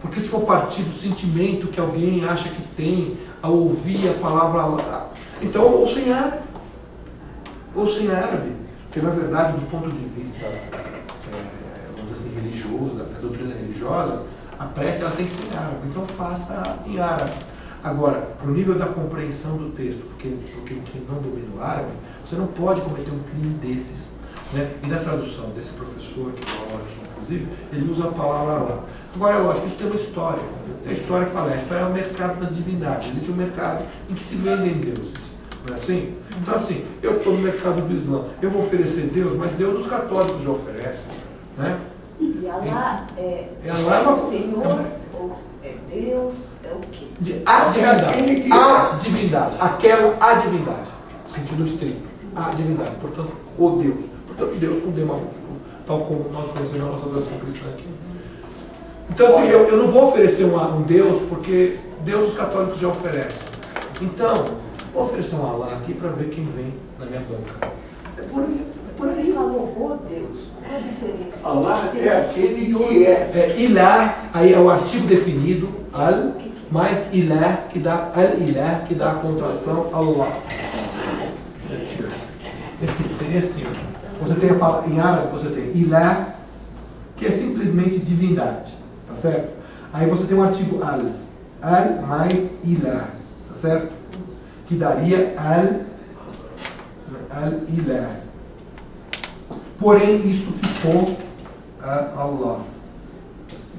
Porque se for partir do sentimento que alguém acha que tem ao ouvir a palavra, então ouça em árabe. Ouça em árabe. Porque na verdade, do ponto de vista, vamos dizer assim, religioso, da doutrina religiosa, a prece ela tem que ser em árabe. Então faça em árabe. Agora, para o nível da compreensão do texto, porque quem não domina o árabe, você não pode cometer um crime desses. Né? E na tradução desse professor que dá aula aqui, inclusive, ele usa a palavra lá. Agora, eu acho que isso tem uma história. Tem a história qual é? A história é o mercado das divindades. Existe um mercado em que se vendem deuses. Não é assim? Então, assim, eu estou no mercado do Islã, eu vou oferecer Deus, mas Deus os católicos já oferecem. Né? E Allah é o Senhor, ou é Deus, é o quê? A divindade. A divindade. Aquela a divindade. Sentido estrito. A divindade. Portanto, o Deus. Portanto, Deus com D maiúsculo. Tal como nós conhecemos a nossa tradição cristã aqui. Então, assim, eu não vou oferecer um Deus, porque Deus os católicos já oferecem. Então, vou oferecer um Allah aqui para ver quem vem na minha banca. É por aí. Você falou, o Deus. Qual a diferença? Allah é aquele que é. Ilah, aí é o artigo definido, al, mais ilah, que dá al-ilah, que dá a contração Allah. Seria assim. Você tem a palavra, em árabe, você tem ilah, que é simplesmente divindade. Tá certo? Aí você tem o artigo al. Al mais ilah. Tá certo? Que daria al-ilah. Porém, isso ficou Allah. Assim.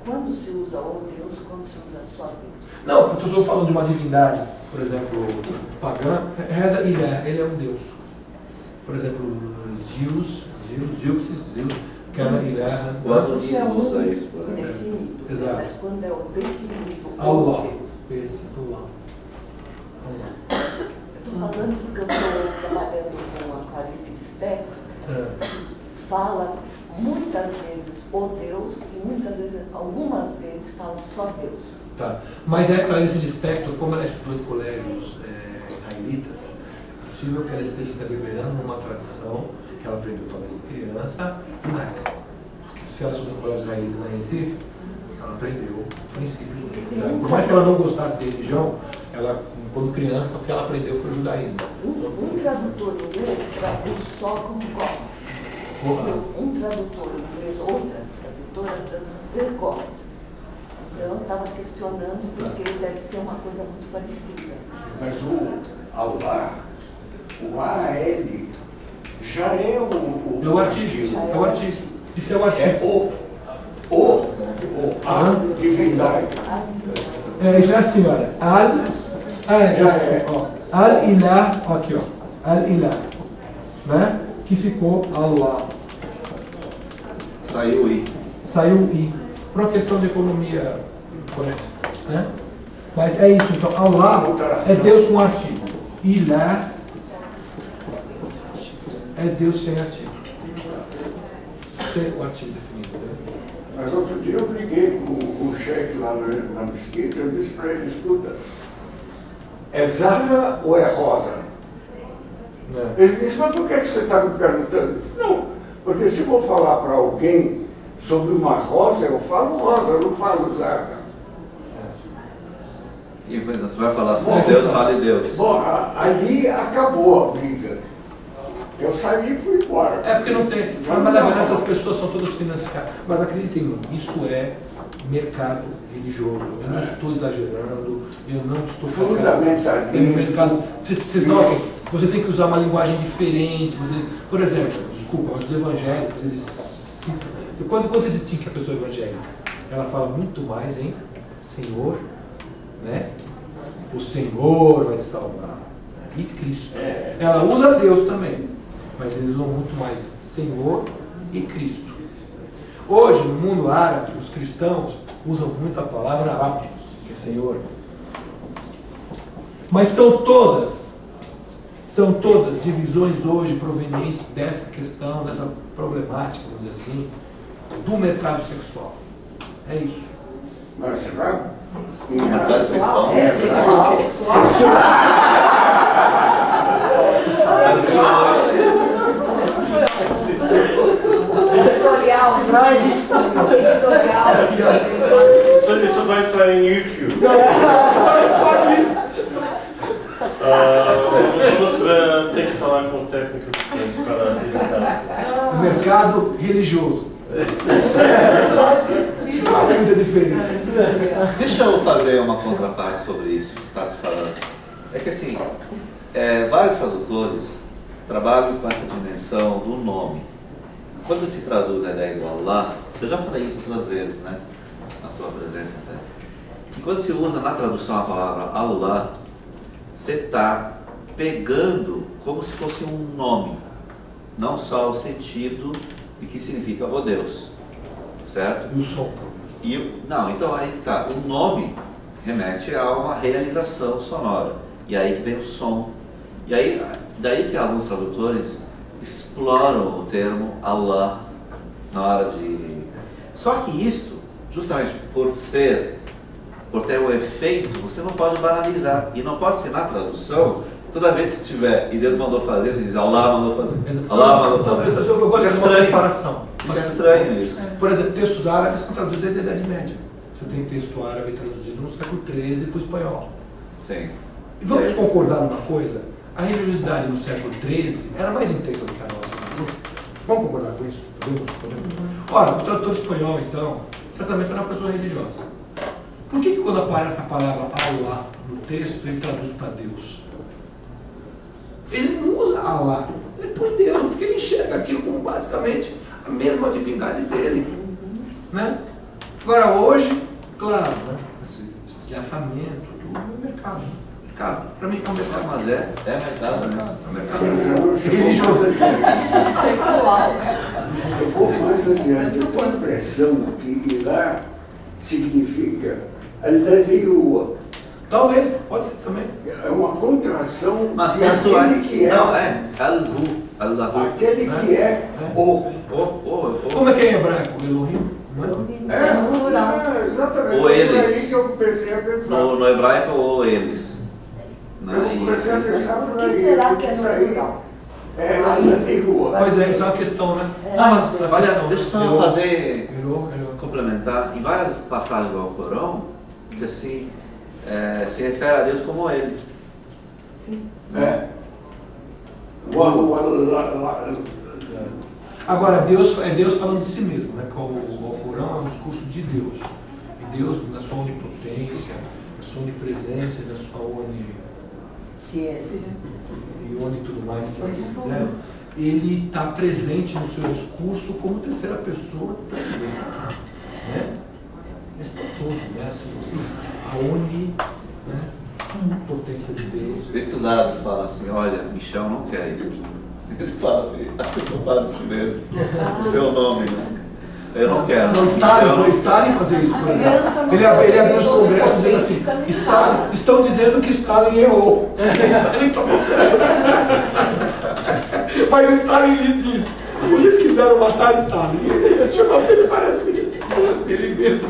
Quando se usa o Deus, quando se usa só Deus? Não, porque eu estou falando de uma divindade, por exemplo, pagã, Reza Ilah, ele é um Deus. Por exemplo, Zeus, Kana Ilah. O Adonis usa isso, por exemplo. Definido. Exato. Mas quando é o definido, Allah. Esse Allah. Eu estou falando porque eu estou trabalhando com a Clarice Lispector, fala muitas vezes o Deus e muitas vezes, algumas vezes, fala só Deus. Tá. Mas a Clarice Lispector, como ela estudou em colégios israelitas, é possível que ela esteja se liberando numa tradição que ela aprendeu talvez de criança, judaica. Porque se ela estudou em colégios israelitas na Recife, ela aprendeu princípios judaicos. Por mais que ela não gostasse de religião, ela, quando criança, o que ela aprendeu foi o judaísmo. Um tradutor inglês traduz só como God. Um tradutor inglês, outra tradutora traduz the God. Então eu estava questionando porque deve ser uma coisa muito parecida. Mas o Allah, o AL, já é o artigo. É o artigo. Isso é o artigo. É a divindade. Isso é assim, olha. Al-Ilah, aqui ó. Al-Ilah. Né? Que ficou Allah. Saiu I. Saiu I. Por uma questão de economia fonética. Né? Mas é isso. Então, Allah é Deus com artigo. Ilah é Deus sem artigo. Sem o artigo definido. Né? Mas outro dia eu briguei com o chefe lá na mesquita, eu disse para ele, escuta, é Zara ou é Rosa? Ele disse, mas por que você está me perguntando? Não, porque se eu vou falar para alguém sobre uma rosa, eu falo rosa, eu não falo Zara. E você vai falar sobre Deus, fale Deus. Bom, ali acabou a briga. Eu saí e fui embora. É porque não tem. Mas na verdade essas pessoas são todas financiadas. Mas acreditem, isso é mercado religioso. Eu não estou exagerando, eu não estou fundamentalista. No mercado. Vocês notam, você tem que usar uma linguagem diferente. Por exemplo, desculpa, mas os evangélicos, eles. Quando você distingue que a pessoa é evangélica, ela fala muito mais em Senhor, né? O Senhor vai te salvar. E Cristo. Ela usa Deus também. Mas eles usam muito mais Senhor e Cristo. Hoje, no mundo árabe, os cristãos usam muito a palavra Abd, que é Senhor. Mas são todas são todas divisões hoje provenientes dessa questão, dessa problemática, vamos dizer assim, do mercado sexual. É isso. Mas vai? Mercado sexual? É sexual. Editorial, Freud, editorial. Isso vai sair no YouTube. Vamos ter que falar com o técnico para editar. O mercado religioso. Há muita diferença. Deixa eu fazer uma contraparte sobre isso que está se falando. É que assim, vários tradutores trabalham com essa dimensão do nome. Quando se traduz a ideia do Allah, eu já falei isso outras vezes, né? Na tua presença até. E quando se usa na tradução a palavra Allah, você está pegando como se fosse um nome, não só o sentido de que significa o Deus, certo? E o som? Não, então aí que está. O nome remete a uma realização sonora. E aí que vem o som. E aí, daí que alguns tradutores exploram o termo Allah na hora de... Só que isto, justamente por ter um efeito, você não pode banalizar. E não pode ser na tradução, toda vez que tiver, e Deus mandou fazer, você diz Allah mandou fazer. Allah mandou fazer. Eu gosto de uma comparação. Fica estranho isso. Por exemplo, textos árabes são traduzidos desde a Idade Média. Você tem texto árabe traduzido no século XIII para o espanhol. Sim. E vamos concordar numa coisa? A religiosidade no século XIII era mais intensa do que a nossa. Vamos concordar com isso? Podemos? Ora, o tradutor espanhol, então, certamente era uma pessoa religiosa. Por que quando aparece a palavra Allah no texto, ele traduz para Deus? Ele não usa Allah, ele põe Deus, porque ele enxerga aquilo como basicamente a mesma divindade dele. Né? Agora, hoje, claro, né? Esse estilhaçamento, tudo é mercado. Para mim é um mercado. Mas é mercado, né? É um mercado religioso. Sexual. Eu vou mais adiante. Eu tenho a impressão que Ilá significa Alladhi Huwa. Talvez, pode ser também. É uma contração Mas de aquele que é. Não, Allahu. Aquele que é o. Como é que é em hebraico? Elohim? Exatamente. Ou eles. Foi aí que eu comecei a pensar. No hebraico, ou eles. Eu comecei a pensar O por que aí. será que é Isso no aí plural? é Alladhi Huwa. Pois é, isso é uma questão, né? Não, mas olha, deixa eu só fazer, Elô. complementar. Em várias passagens do Alcorão, diz assim, se refere a Deus como ele. Sim. Agora, Deus é Deus falando de si mesmo, né? Que o Alcorão é um discurso de Deus. E Deus, na sua onipotência, na sua onipresença, na sua Ciência. e onde tudo mais que vocês quiserem, ele está presente no seu discurso como terceira pessoa também. Né? É espantoso, né? Assim, a onipotência de Deus. Por isso que os árabes falam assim, olha, Michel não quer isso. Ele fala assim, a pessoa fala de si mesmo, o seu nome, né? Eu não quero. Não, Stalin fazer isso, por exemplo. Ele abriu os congressos dizendo assim, estão dizendo que Stalin errou. Mas Stalin lhes disse, vocês quiseram matar Stalin. Ele várias vezes, ele mesmo.